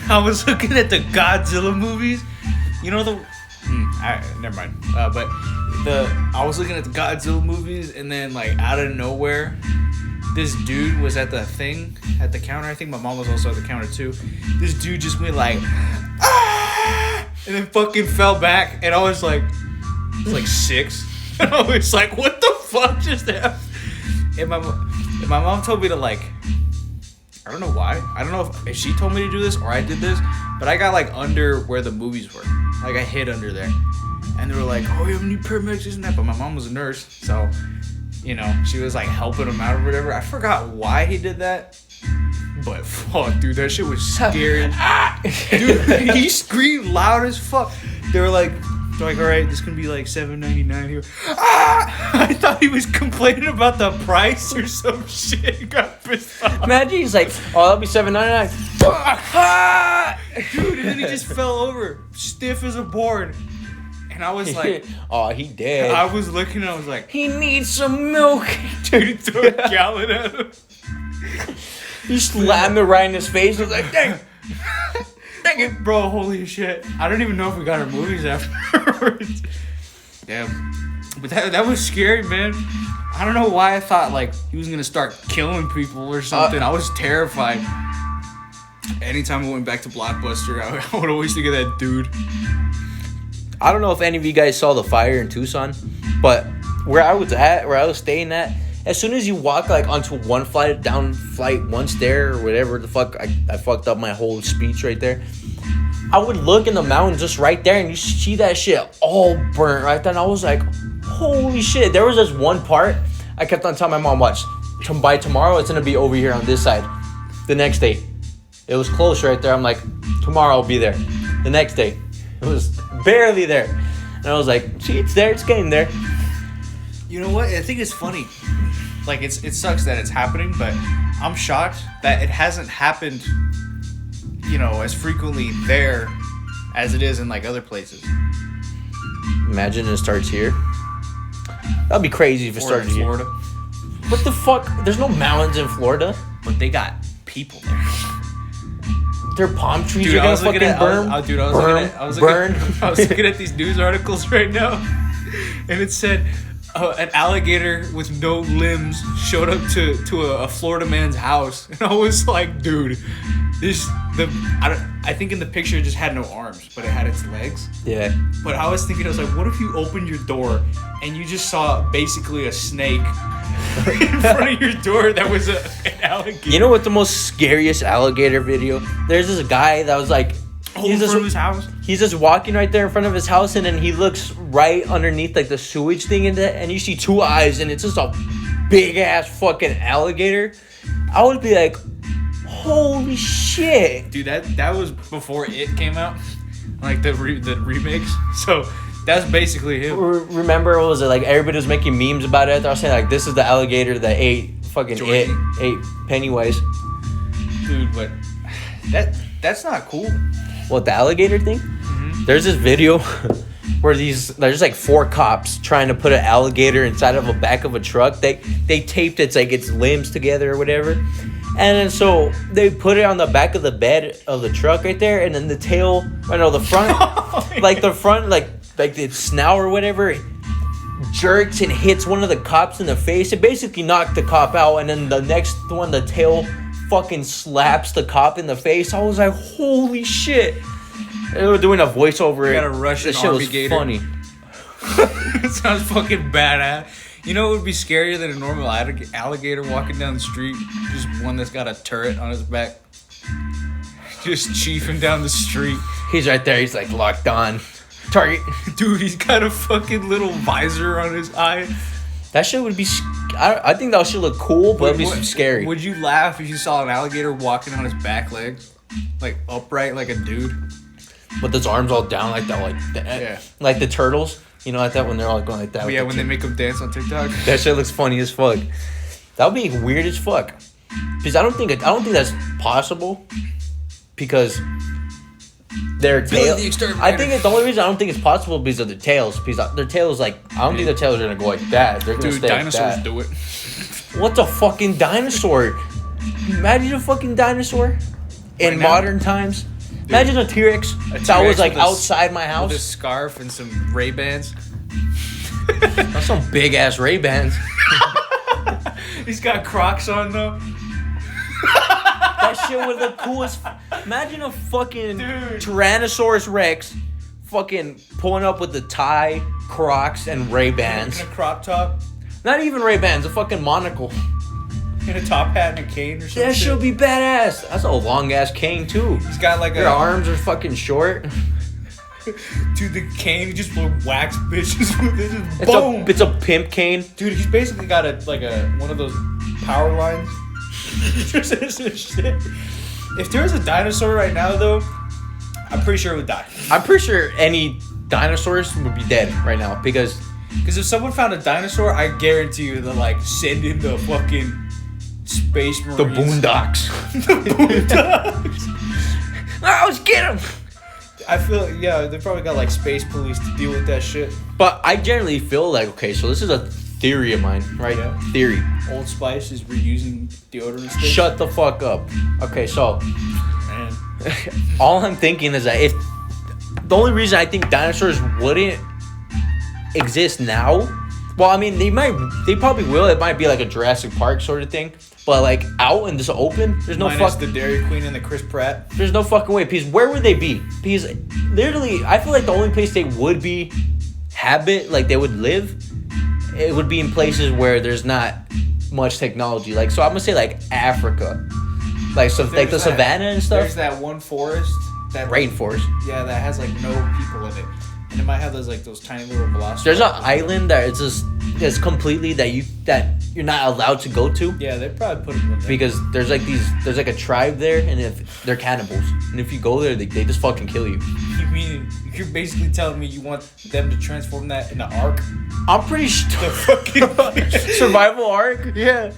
I was looking at the Godzilla movies. You know never mind. But I was looking at the Godzilla movies, and then like out of nowhere, this dude was at the counter. I think my mom was also at the counter too. This dude just went like, ah! And then fucking fell back, and I was like 6, and I was like, what the fuck just happened? And my mom told me to like, I don't know why. I don't know if she told me to do this or I did this, but I got like under where the movies were. Like I hid under there. And they were like, oh, you have any paramedics, isn't that? But my mom was a nurse, so, you know, she was like helping him out or whatever. I forgot why he did that. But fuck, dude, that shit was scary. Dude, he screamed loud as fuck. They're like, all right, this can be like $7.99 here. I thought he was complaining about the price or some shit. He got pissed off. Imagine he's like, oh, that'll be $7.99. Dude, and then he just fell over, stiff as a board. And I was like, oh, he dead. I was looking and I was like, he needs some milk. Dude, he threw a gallon at him. He slammed it right in his face. He was like, dang. Dang it, bro, holy shit. I don't even know if we got our movies afterwards. Damn. But that was scary, man. I don't know why I thought, like, he was going to start killing people or something. I was terrified. Anytime I went back to Blockbuster, I would always think of that dude. I don't know if any of you guys saw the fire in Tucson, but where I was staying at, as soon as you walk like onto one flight, one stair or whatever the fuck, I fucked up my whole speech right there. I would look in the mountains just right there, and you see that shit all burnt right there. And I was like, holy shit. There was this one part I kept on telling my mom, watch, by tomorrow it's gonna be over here on this side. The next day It was close right there. I'm like, tomorrow I'll be there. The next day, it was barely there. And I was like, see, it's there. It's getting there. You know what? I think it's funny. Like, it sucks that it's happening, but I'm shocked that it hasn't happened, as frequently there as it is in, like, other places. Imagine it starts here. That'd be crazy if it started here. Florida. What the fuck? There's no mountains in Florida. But they got people there. Their palm trees Dude, are gonna fucking burn. I was looking at these news articles right now, and it said an alligator with no limbs showed up to a Florida man's house, and I was like, dude, I think in the picture it just had no arms, but it had its legs. Yeah. But I was thinking, I was like, what if you opened your door and you just saw basically a snake in front of your door that was an alligator? You know what the most scariest alligator video? There's this guy that was like, in front of his house. He's just walking right there in front of his house, and then he looks right underneath like the sewage thing and you see two eyes, and it's just a big ass fucking alligator. I would be like, holy shit, dude! That was before It came out, like the remakes. So that's basically him. Remember, what was it like? Everybody was making memes about it. I was saying like, this is the alligator that ate fucking Jordan. ate Pennywise. Dude, but that's not cool. What, the alligator thing? Mm-hmm. There's this video where there's like 4 cops trying to put an alligator inside of a back of a truck. They taped its limbs together or whatever. And then so they put it on the back of the bed of the truck right there, and then the tail, the front, like the front, like its snout or whatever, jerks and hits one of the cops in the face. It basically knocked the cop out, and then the next one, the tail fucking slaps the cop in the face. I was like, holy shit. They were doing a voiceover. You got a Russian army gator. Funny. It sounds fucking badass. You know what would be scarier than a normal alligator walking down the street? Just one that's got a turret on his back. Just chiefing down the street. He's right there. He's like locked on. Target. Dude, he's got a fucking little visor on his eye. That shit would be... I think that shit look cool, but it'd be scary. Would you laugh if you saw an alligator walking on his back leg? Like, upright like a dude? With his arms all down like that, Yeah. Like the turtles. You know, like that when they're all going like that. Oh, yeah, when they make them dance on TikTok. That shit looks funny as fuck. That would be weird as fuck. Because I don't think that's possible. Because their tail. I think the only reason I don't think it's possible because of their tails. Because their tails, like, I don't think their tails are gonna go like that. They're gonna stay dinosaurs like that. do it. What's a fucking dinosaur? Imagine a fucking dinosaur in modern times. Dude, imagine a T-Rex that was like outside my house. With a scarf and some Ray-Bans. That's some big ass Ray-Bans. He's got Crocs on though. That shit would look cool as... Imagine a fucking Tyrannosaurus Rex fucking pulling up with the tie, Crocs, and Ray-Bans. And a crop top. Not even Ray-Bans, a fucking monocle. And a top hat and a cane or something. That shit would be badass. That's a long ass cane too. He's got like Their arms are fucking short. Dude, the cane just wax bitches with it. Boom. It's a pimp cane. Dude, he's basically got one of those power lines. Just shit. If there was a dinosaur right now, though, I'm pretty sure it would die. I'm pretty sure any dinosaurs would be dead right now because if someone found a dinosaur, I guarantee you they'll like send in the fucking space marines. The Boondocks. The Boondocks. Oh, let's get him. I feel they probably got like space police to deal with that shit. But I generally feel like, okay, so this is a theory of mine, right? Yeah. Theory. Old Spice is reusing deodorant sticks. Shut the fuck up. Okay, so Man. all I'm thinking is that if the only reason I think dinosaurs wouldn't exist now, well, I mean, they probably will. It might be like a Jurassic Park sort of thing, but like out in this open, there's no the Dairy Queen and the Chris Pratt. There's no fucking way. Because where would they be? Because literally, I feel like the only place they would be like they would live, it would be in places where there's not much technology. Like, so I'm gonna say like Africa, like so, like the savannah and stuff. There's that one forest, that rainforest. Yeah, that has like no people in it, and it might have those tiny little velociraptors. There's an island that it's just that's completely that you're not allowed to go to. Yeah, they probably put them in there. Because there's like a tribe there, and if they're cannibals, and if you go there, they just fucking kill you. You mean you're basically telling me you want them to transform that into Ark? I'm pretty sure. The fucking Survival Ark? Yeah.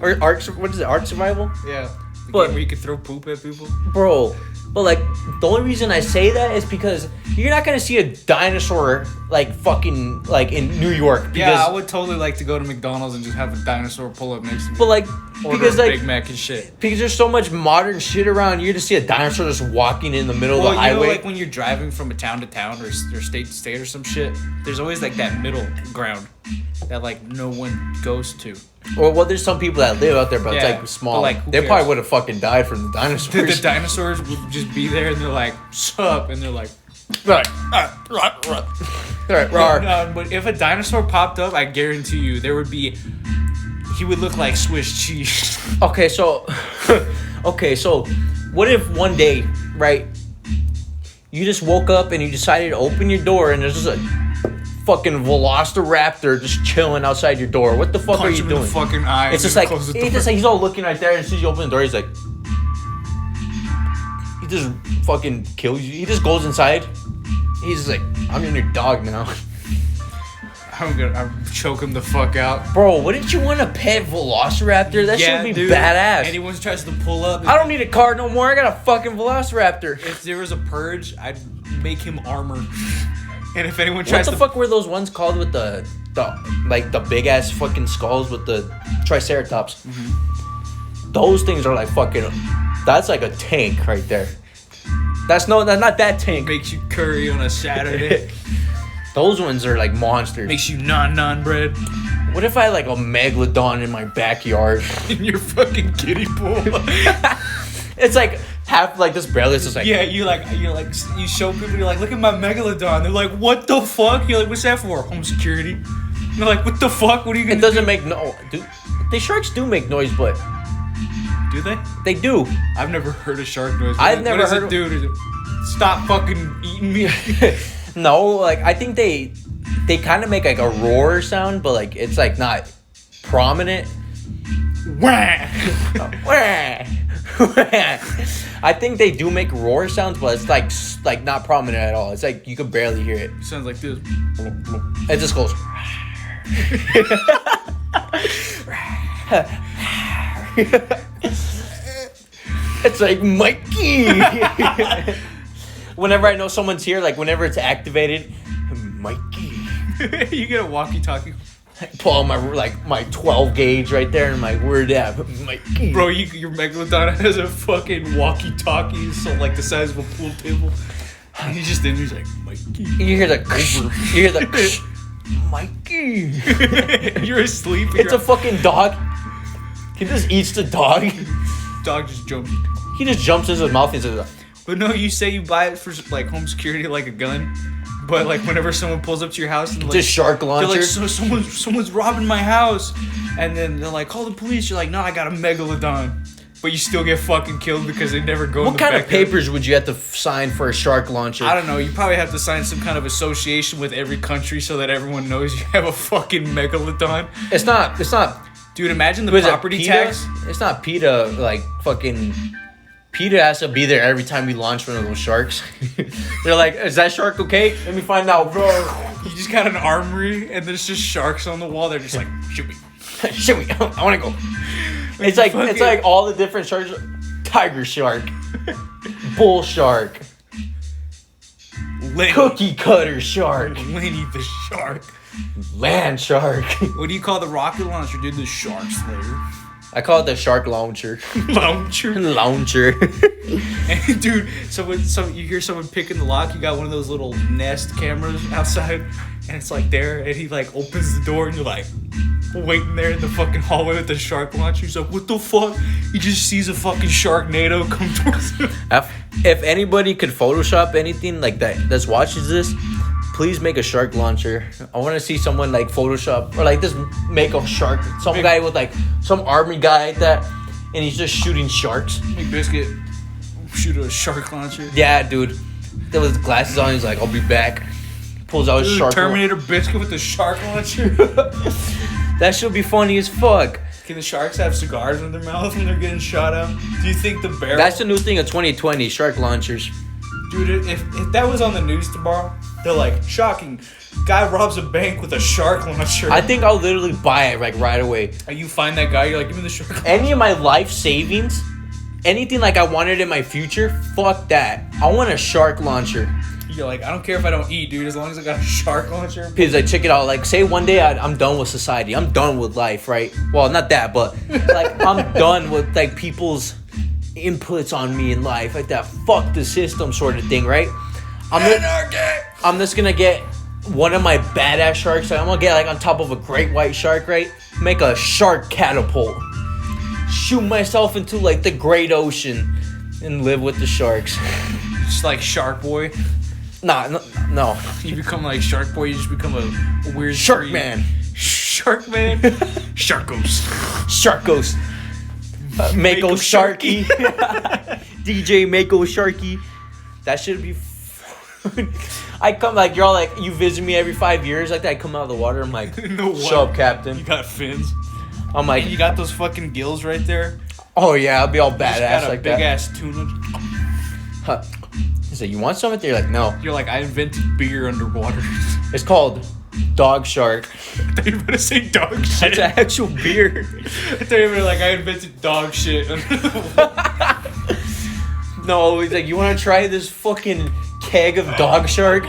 Or Ark, what is it? Ark Survival? Yeah. The But- game where you can throw poop at people? Bro, but like, the only reason I say that is because you're not gonna see a dinosaur like fucking like in New York. Because, Yeah, I would totally like to go to McDonald's and just have a dinosaur pull up next to me. But like, Order because a like, Big Mac and shit. because there's so much modern shit around, you're to see a dinosaur just walking in the middle of the You know, highway. like when you're driving from a town to town or state to state or some shit, there's always like that middle ground that like no one goes to. Or well, there's some people that live out there, but it's Yeah, like small. but, like, who they cares? probably would have fucking died from the The dinosaurs. dinosaurs would just be there and they're like, sup? And they're like, Right. no, no, but if a dinosaur popped up, I guarantee you there would be. He would look like Swiss cheese. Okay, so, what if one day, right, you just woke up and you decided to open your door and there's just a fucking Velociraptor just chilling outside your door? What the fuck Punch are you him doing? in the fucking eye. It's and just then like close the he's door. just like he's all looking right there, and as soon as you open the door, he's like, he just fucking kills you. He just goes inside. He's just like, I'm your dog now. I'm choke him the fuck out. Bro, wouldn't you want a pet Velociraptor? That shit would be dude, badass. Anyone tries to pull up. I don't need a car no more. I got a fucking Velociraptor. If there was a purge, I'd make him armor. And if anyone What tries the to fuck were those ones called with the like the big ass fucking skulls with the Triceratops? Mm-hmm. Those things are like fucking. That's like a tank right there. That's not that tank. makes you curry on a Saturday, Those ones are like monsters. makes you non bread What if I had like a megalodon in my backyard? in your fucking kiddie pool. It's like half like this barrel is just like Yeah, you show people, you're like, look at my megalodon. They're like, what the fuck? You're like, what's that for? Home security. You're like, what the fuck? What are you gonna it doesn't make no. Dude, the sharks do make noise, but do? They? they do. I've never heard a shark noise. I've never what does heard it do? Does it stop fucking eating me? No, like I think they kind of make like a roar sound, but like it's like not prominent. Wah! I think they do make roar sounds, but it's like not prominent at all. It's like you could barely hear it. Sounds like this. It just goes. It's like Mikey. Whenever I know someone's here, like whenever it's activated, Mikey. You get a walkie-talkie. Pull out my 12 gauge right there and my word at Mikey. Bro, your megalodon has a fucking walkie-talkie, so like the size of a pool table. And he's just in there, he's like, Mikey. You hear the Mikey. You're asleep. And It's a fucking dog. He just eats the dog. dog just jumped. He just jumps into his mouth and says, But no, you say you buy it for like home security, like a gun. But like whenever someone pulls up to your house and like, "This shark they're launcher." like, so someone's robbing my house, and then they're like, call the police. You're like, no, I got a megalodon. But you still get fucking killed because they never go. in What the kind of backyard. papers would you have to sign for a shark launcher? I don't know. You probably have to sign some kind of association with every country so that everyone knows you have a fucking megalodon. It's not. Dude, imagine the Was it property PETA? tax. It's not PETA. Like fucking. PETA has to be there every time we launch one of those sharks. They're like, "Is that shark okay? Let me find out, bro." You just got an armory and there's just sharks on the wall. They're just like, shoot me. Shoot me! I want to go. It's like all the different sharks. Tiger shark, bull shark, Lenny. cookie cutter shark, Lenny the shark. land shark. What do you call the rocket launcher, dude? The shark slayer. I call it the shark launcher. Launcher. Launcher. And dude, so you hear someone picking the lock, you got one of those little Nest cameras outside, and it's like there, and he like opens the door, and you're like waiting there in the fucking hallway with the shark launcher. He's like, what the fuck? He just sees a fucking Sharknado come towards him. If anybody could Photoshop anything like that watches this, please make a shark launcher. I want to see someone like Photoshop or like just make a shark. Some guy with like some army guy like that, and he's just shooting sharks. Make Biscuit shoot a shark launcher. Yeah, dude. There was glasses on. He's like, "I'll be back." pulls out a Dude, shark. Terminator biscuit with the shark launcher. That should be funny as fuck. Can the sharks have cigars in their mouth when they're getting shot out? Do you think the barrel... That's the new thing of 2020, shark launchers. Dude, if that was on the news tomorrow, they're like, shocking. Guy robs a bank with a shark launcher. I think I'll literally buy it like right away. You find that guy, you're like, give me the shark launcher. Any of my life savings, anything like I wanted in my future, fuck that. I want a shark launcher. You're like, I don't care if I don't eat, dude, as long as I got a shark launcher. Because like, check it out. Like, say one day I'm done with society. I'm done with life, right? Well, not that, but like I'm done with like people's inputs on me in life, like that. Fuck the system, sort of thing, right? I'm just gonna get one of my badass sharks. Like, I'm gonna get like on top of a great white shark, right? Make a shark catapult. Shoot myself into like the great ocean and live with the sharks. Just like Shark Boy. No. You become like Shark Boy, you just become a weird Shark breed. Man. Shark Man. Sharkos. Sharkos. Mako Sharky. DJ Mako Sharky. That should be I come like, you're all like, you visit me every 5 years like that. I come out of the water. I'm like, No, show up, Captain. You got fins. I'm like, And you got those fucking gills right there. oh yeah, I'll be all You just badass got a like big that. ass tuna. Huh. He said, you want something? You're like, no. You're like, I invented beer underwater. It's called Dog Shark. I thought you were gonna say dog shit. That's an actual beer. I thought you were like, I invented dog shit. No, he's like, you want to try this fucking keg of Dog Shark?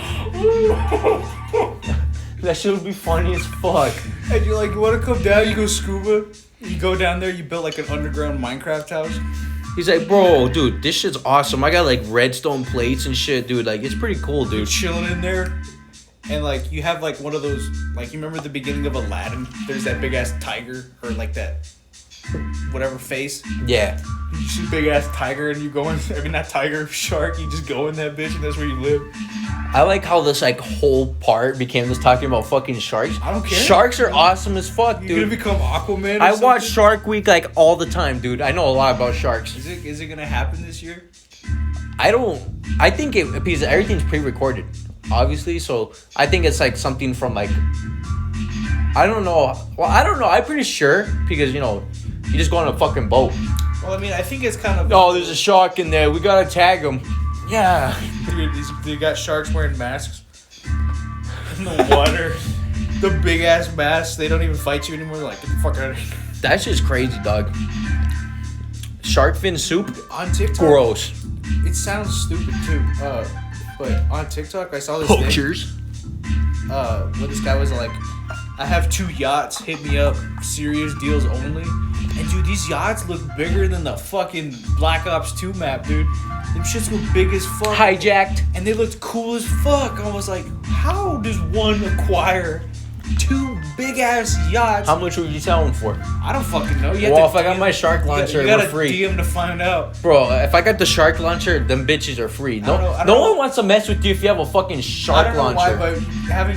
That shit would be funny as fuck. And you're like, you want to come down? You go scuba. You go down there. You build like an underground Minecraft house. He's like, bro, dude, this shit's awesome. I got like redstone plates and shit, dude. Like, it's pretty cool, You're dude. chilling in there. And like, you have like one of those, like, you remember the beginning of Aladdin? There's that big ass tiger, or like that, whatever face. Yeah. You see big ass tiger and you go in, I mean, not tiger, shark, you just go in that bitch and that's where you live. I like how this like whole part became just talking about fucking sharks. I don't care. Sharks are awesome as fuck, You're dude. gonna become Aquaman or I something? watch Shark Week like all the time, dude. I know a lot about sharks. Is it gonna happen this year? I think it, because everything's pre-recorded, obviously, so I think it's like something from like, I don't know. Well, I don't know. I'm pretty sure because, you know, you just go on a fucking boat. Well, I mean, I think it's kind of... Oh, there's a shark in there. We gotta tag him. Yeah. Dude, they got sharks wearing masks in the water. The big ass masks. They don't even fight you anymore. They're like, get the fuck out of here. That's just crazy, dog. Shark fin soup? On TikTok, Gross. it sounds stupid too. But on TikTok, I saw this thing. Poachers. Where this guy was like, I have 2 yachts. Hit me up. Serious deals only. And dude, these yachts look bigger than the fucking Black Ops 2 map, dude. Them shits were big as fuck. Hijacked. And they looked cool as fuck. I was like, how does one acquire 2 big ass yachts? How much would you sell them for? I don't fucking know. You have Well, to if I got DM my shark launcher, you they're gotta free. DM to find out. Bro, if I got the shark launcher, them bitches are free. I don't No know. one wants to mess with you if you have a fucking I shark don't know launcher. why, but having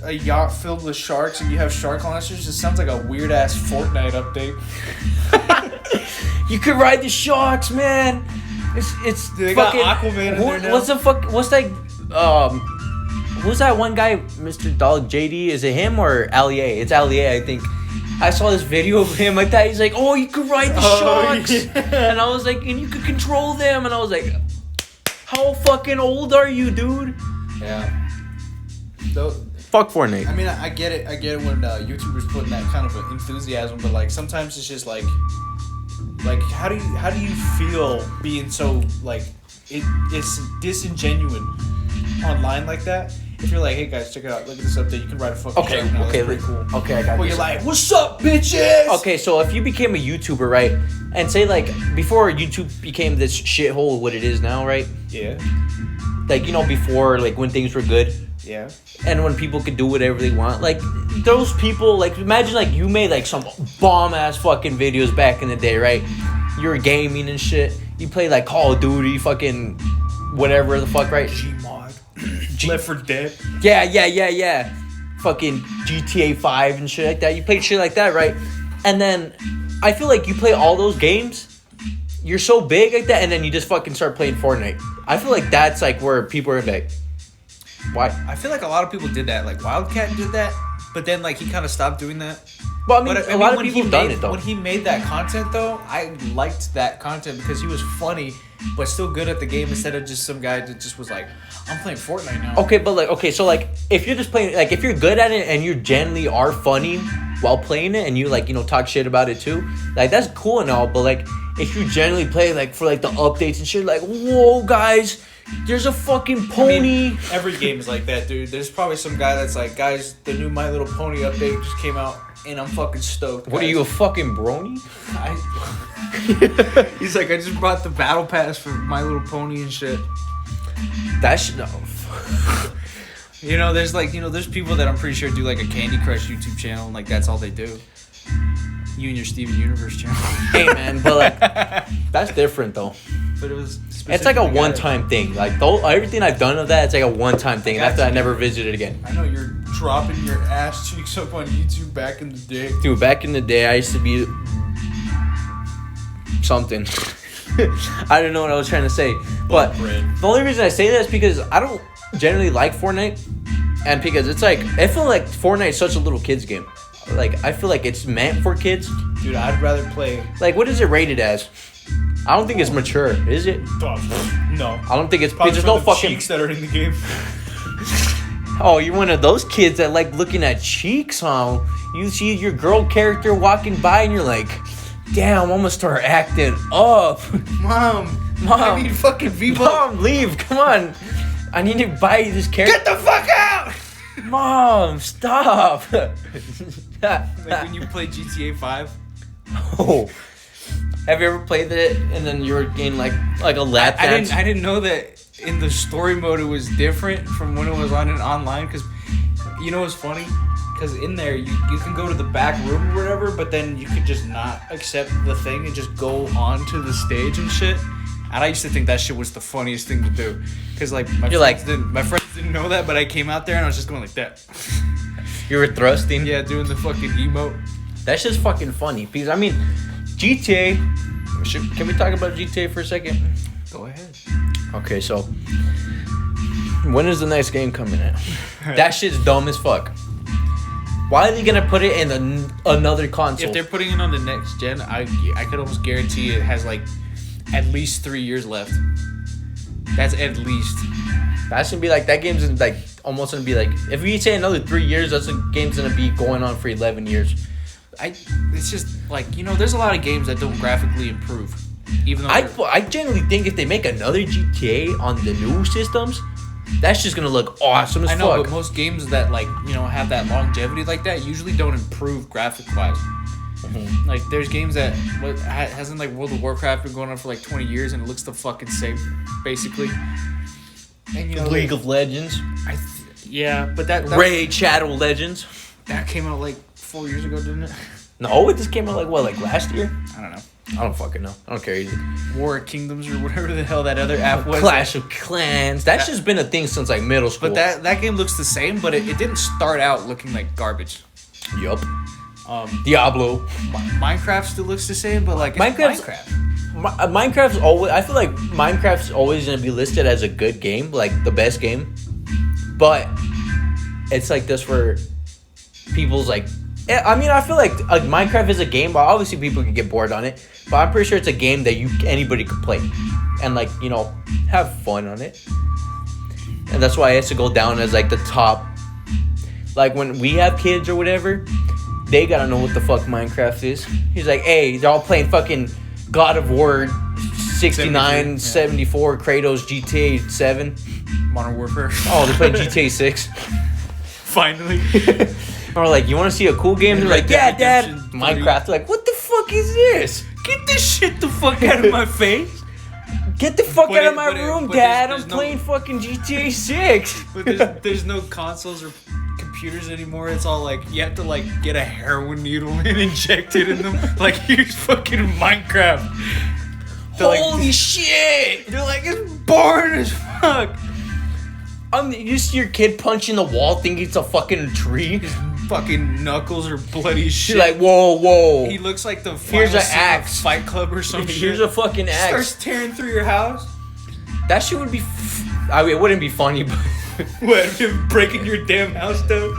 a yacht filled with sharks and you have shark launchers just sounds like a weird ass Fortnite update. You could ride the sharks, man. It's They got fucking Aquaman in there now. What's the fuck? What's that? Who's that one guy? Mr. Dog JD? Is it him or Allier? It's Allier, I think. I saw this video of him like that. He's like, "Oh, you could ride the sharks," yeah. and I was like, "And you could control them," and I was like, "How fucking old are you, dude?" Yeah. Though, Fuck Fortnite. I mean, I get it. I get it when YouTubers put in that kind of enthusiasm, but like sometimes it's just like how do you feel being so like it's disingenuous online like that? If you're like, hey guys, check it out, look at this update, you can ride a fucking Okay, shark now. okay, That's pretty cool. okay, I got Well, this. you're like, what's up, bitches? Okay, so if you became a YouTuber, right, and say like before YouTube became this shithole what it is now, right? Yeah. Like, you know, before, like when things were good. Yeah. And when people could do whatever they want, like those people, like imagine like you made like some bomb ass fucking videos back in the day, right? You were gaming and shit. You play like Call of Duty, fucking whatever the fuck, right? Gmod. Left 4 Dead. Yeah. Fucking GTA 5 and shit like that. You played shit like that, right? And then I feel like you play all those games, you're so big like that, and then you just fucking start playing Fortnite. I feel like that's like where people are like, Why? I feel like a lot of people did that. Like Wildcat did that, but then like he kind of stopped doing that. Well, I mean, a lot of people have done it though. When he made that content though, I liked that content because he was funny, but still good at the game instead of just some guy that just was like, I'm playing Fortnite now. Okay, but like, so like, if you're just playing, like, if you're good at it and you generally are funny while playing it and you like, talk shit about it too, like, that's cool and all, but like, if you generally play like for like the updates and shit, like, whoa, guys, there's a fucking pony. I mean, every game is like that, dude. There's probably some guy that's like, guys, the new My Little Pony update just came out. And I'm fucking stoked. What, guys. Are you, a fucking brony? He's like, I just brought the battle pass for My Little Pony and shit. That shit, no. There's like, there's people that I'm pretty sure do like a Candy Crush YouTube channel and like that's all they do. You and your Steven Universe channel. Hey man, but like, that's different though. But it was. It's like a one-time thing. Like everything I've done of that, it's like a one-time thing. And after I never visited again. I know you're dropping your ass cheeks up on YouTube back in the day. Dude, back in the day, I used to be something. I don't know what I was trying to say. But the only reason I say that is because I don't generally like Fortnite. And because it's like, I feel like Fortnite is such a little kid's game. Like, I feel like it's meant for kids. Dude, I'd rather play... Like, what is it rated as? I don't think it's mature, is it? No. I don't think it's... Probably there's for no the fucking... cheeks that are in the game. Oh, you're one of those kids that like looking at cheeks, huh? You see your girl character walking by and you're like, damn, I'm gonna start acting up. Mom, I need fucking V-Bucks. Mom, leave, come on. I need to buy this character. Get the fuck out! Mom, stop. Like when you play GTA 5. Oh. Have you ever played it and then you were getting like a lap dance? I didn't know that in the story mode it was different from when it was on it online, because what's funny? Because in there you can go to the back room or whatever, but then you could just not accept the thing and just go on to the stage and shit. And I used to think that shit was the funniest thing to do, because like my friends didn't know that, but I came out there and I was just going like that. You were thrusting? Yeah, doing the fucking emote. That's just fucking funny, because I mean, GTA. Can we talk about GTA for a second? Go ahead. Okay, so when is the next game coming out? That shit's dumb as fuck. Why are they gonna put it in another console? If they're putting it on the next gen, I could almost guarantee it has like at least 3 years left. That's at least. That's gonna be like, that game's like almost gonna be like, if we say another 3 years, that's a game's gonna be going on for 11 years. It's just like, there's a lot of games that don't graphically improve. Even though I generally think if they make another GTA on the new systems, that's just gonna look awesome as fuck. I know, but most games that like have that longevity like that usually don't improve graphic wise. Mm-hmm. Like there's games that hasn't like World of Warcraft been going on for like 20 years and it looks the fucking same, basically. And League of Legends. Yeah, but that Raid Shadow Legends. That came out like 4 years ago, didn't it? No, it just came out like last year? I don't know. I don't fucking know. I don't care either. War of Kingdoms or whatever the hell that other app was. Clash of Clans. That's just been a thing since like middle school. But that game looks the same, but it didn't start out looking like garbage. Yup. Diablo. Minecraft still looks the same, but like Minecraft's always. I feel like Minecraft's always gonna be listed as a good game, like the best game. But it's like this for people's like. I mean, I feel like Minecraft is a game, but obviously people can get bored on it. But I'm pretty sure it's a game that anybody could play, and like have fun on it. And that's why it has to go down as like the top. Like when we have kids or whatever, they gotta know what the fuck Minecraft is. He's like, hey, they're all playing fucking God of War 69, 74, Kratos, GTA 7. Modern Warfare. Oh, they're playing GTA 6. Finally. Or like, you want to see a cool game? They're like, yeah, Dad. Minecraft. They're like, what the fuck is this? Get this shit the fuck out of my face. Get the fuck out of my room, Dad. I'm playing fucking GTA 6. But there's no consoles or computers anymore. It's all like, you have to like get a heroin needle and inject it in them. Like, here's fucking Minecraft. Holy shit. They're like, it's boring as fuck. You see your kid punching the wall thinking it's a fucking tree. His fucking knuckles are bloody as shit. You're like, whoa. He looks like the here's an axe. Fight Club or some shit. Here's a fucking axe. Starts tearing through your house. That shit would be... I mean, it wouldn't be funny, but... What? Him breaking your damn house down?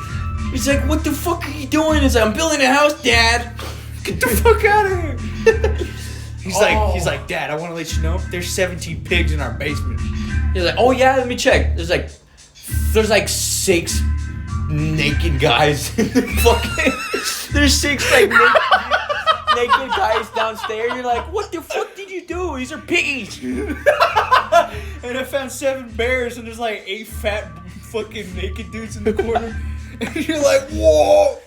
He's like, what the fuck are you doing? He's like, I'm building a house, Dad. Get the fuck out of here. He's like, Dad, I want to let you know there's 17 pigs in our basement. He's like, oh yeah, let me check. There's like 6 naked guys in the fucking. There's 6 like naked guys downstairs. You're like, what the fuck did you do? These are piggies. And I found 7 bears, and there's like 8 fat fucking naked dudes in the corner. And you're like, whoa.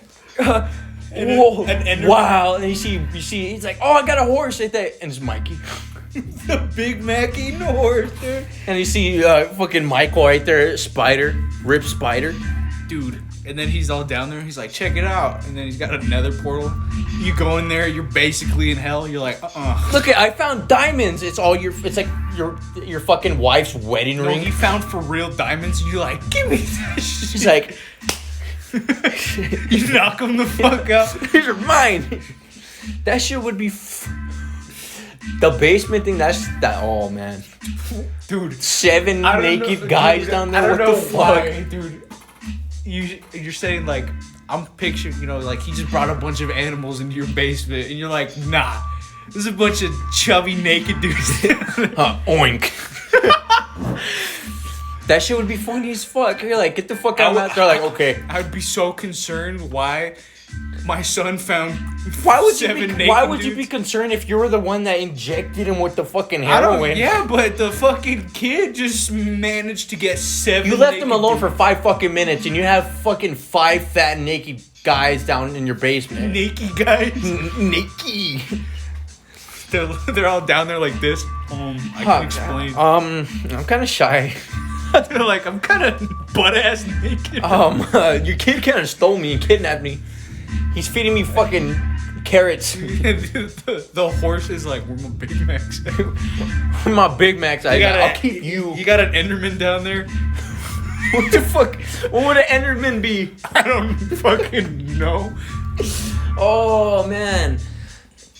Whoa! Wow! And you see, he's like, "Oh, I got a horse!" Right there, and it's Mikey, the Big Mac eating a horse, dude. And you see, fucking Michael right there, Rip Spider, dude. And then he's all down there. He's like, "Check it out!" And then he's got a nether portal. You go in there, you're basically in hell. You're like, Look, I found diamonds. It's like your fucking wife's wedding ring. He found for real diamonds. And you're like, "Give me that shit." He's like. You knock them the fuck out. These are mine. That shit would be. The basement thing. That. Oh man, dude. 7 naked guys down there. What the fuck, dude? You're saying like I'm picturing, like he just brought a bunch of animals into your basement, and you're like, nah, there's a bunch of chubby naked dudes. Oink. That shit would be funny as fuck. You're like, get the fuck out of there. Like, okay. I would be so concerned why my son found Why would dudes. you be concerned if you were the one that injected him with the fucking heroin? Yeah, but the fucking kid just managed to get 7. You left him alone for 5 fucking minutes, and you have fucking 5 fat naked guys down in your basement. Naked guys? Naked. They're all down there like this. I can explain. I'm kind of shy. They're like, I'm kind of butt-ass naked. Your kid kind of stole me and kidnapped me. He's feeding me fucking carrots. The horse is like, where my Big Macs at? Where my Big Macs at? I'll keep you. You got an Enderman down there? What the fuck? What would an Enderman be? I don't fucking know. Oh, man.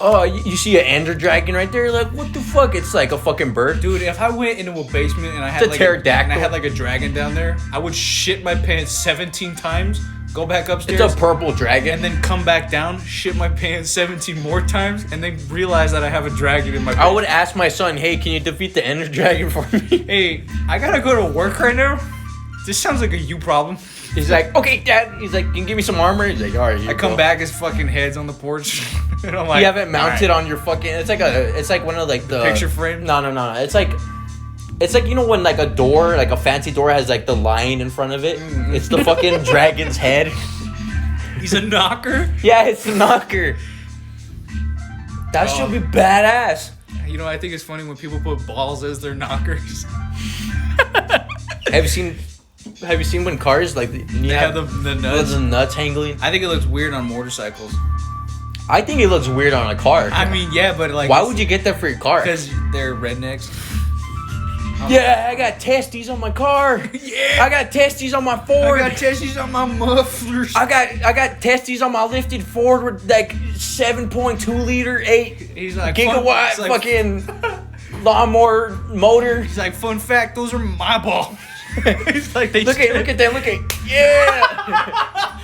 Oh, you see an ender dragon right there? Like, what the fuck? It's like a fucking bird. Dude, if I went into a basement and I had like a dragon down there, I would shit my pants 17 times, go back upstairs. It's a purple dragon. And then come back down, shit my pants 17 more times, and then realize that I have a dragon in my pants. I would ask my son, hey, can you defeat the ender dragon for me? Hey, I gotta go to work right now. This sounds like a you problem. He's like, okay, Dad. He's like, can you give me some armor? He's like, all right. I come back, his fucking head's on the porch. And I'm like, you have it mounted on your fucking. It's like one of like the picture frame. No. It's like when like a door, like a fancy door has like the lion in front of it. Mm-hmm. It's the fucking dragon's head. He's a knocker. Yeah, it's a knocker. That should be badass. I think it's funny when people put balls as their knockers. Have you seen when cars like they have the nuts? The nuts hangling. I think it looks weird on motorcycles. I think it looks weird on a car. I mean, yeah, but like, why would you get that for your car? Because they're rednecks. Yeah, I got testes on my car. Yeah, I got testes on my Ford. I got testes on my mufflers. I got testes on my lifted Ford with like 7.2 liter 8 gigawatt fucking lawnmower motor. He's like, fun fact, those are my balls. He's like, look at that, yeah.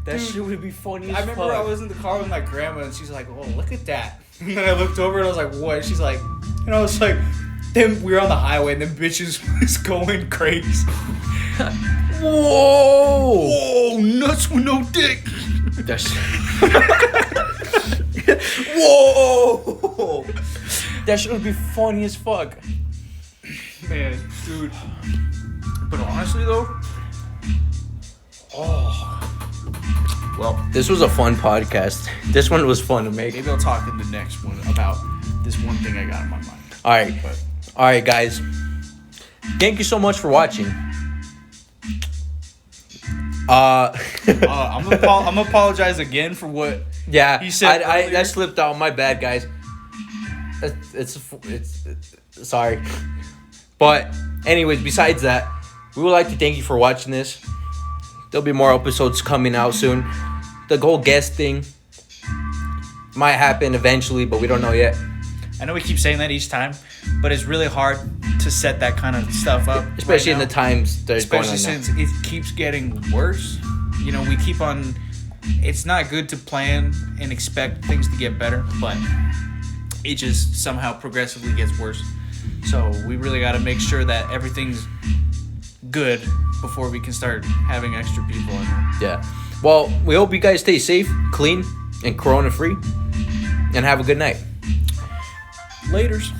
That shit would be funny as fuck. I remember I was in the car with my grandma and she's like, oh, look at that. And then I looked over and I was like, what? And she's like, and I was like, then we were on the highway and then bitches was going crazy. Whoa, nuts with no dick. That's whoa. That shit would be funny as fuck. Man, dude. But honestly though, well, this was a fun podcast. This one was fun to make. Maybe I'll talk in the next one about this one thing I got in my mind. All right, guys. Thank you so much for watching. I'm gonna apologize again for what. Yeah, he said. I slipped out. My bad, guys. It's sorry. But anyways, besides that, we would like to thank you for watching this. There'll be more episodes coming out soon. The whole guest thing might happen eventually, but we don't know yet. I know we keep saying that each time, but it's really hard to set that kind of stuff up. Especially right in now. the times that it's going on Especially now. since it keeps getting worse. You know, we keep on. It's not good to plan and expect things to get better, but it just somehow progressively gets worse. So we really got to make sure that everything's good before we can start having extra people in there. Yeah. Well, we hope you guys stay safe, clean, and corona free, and have a good night. Laters.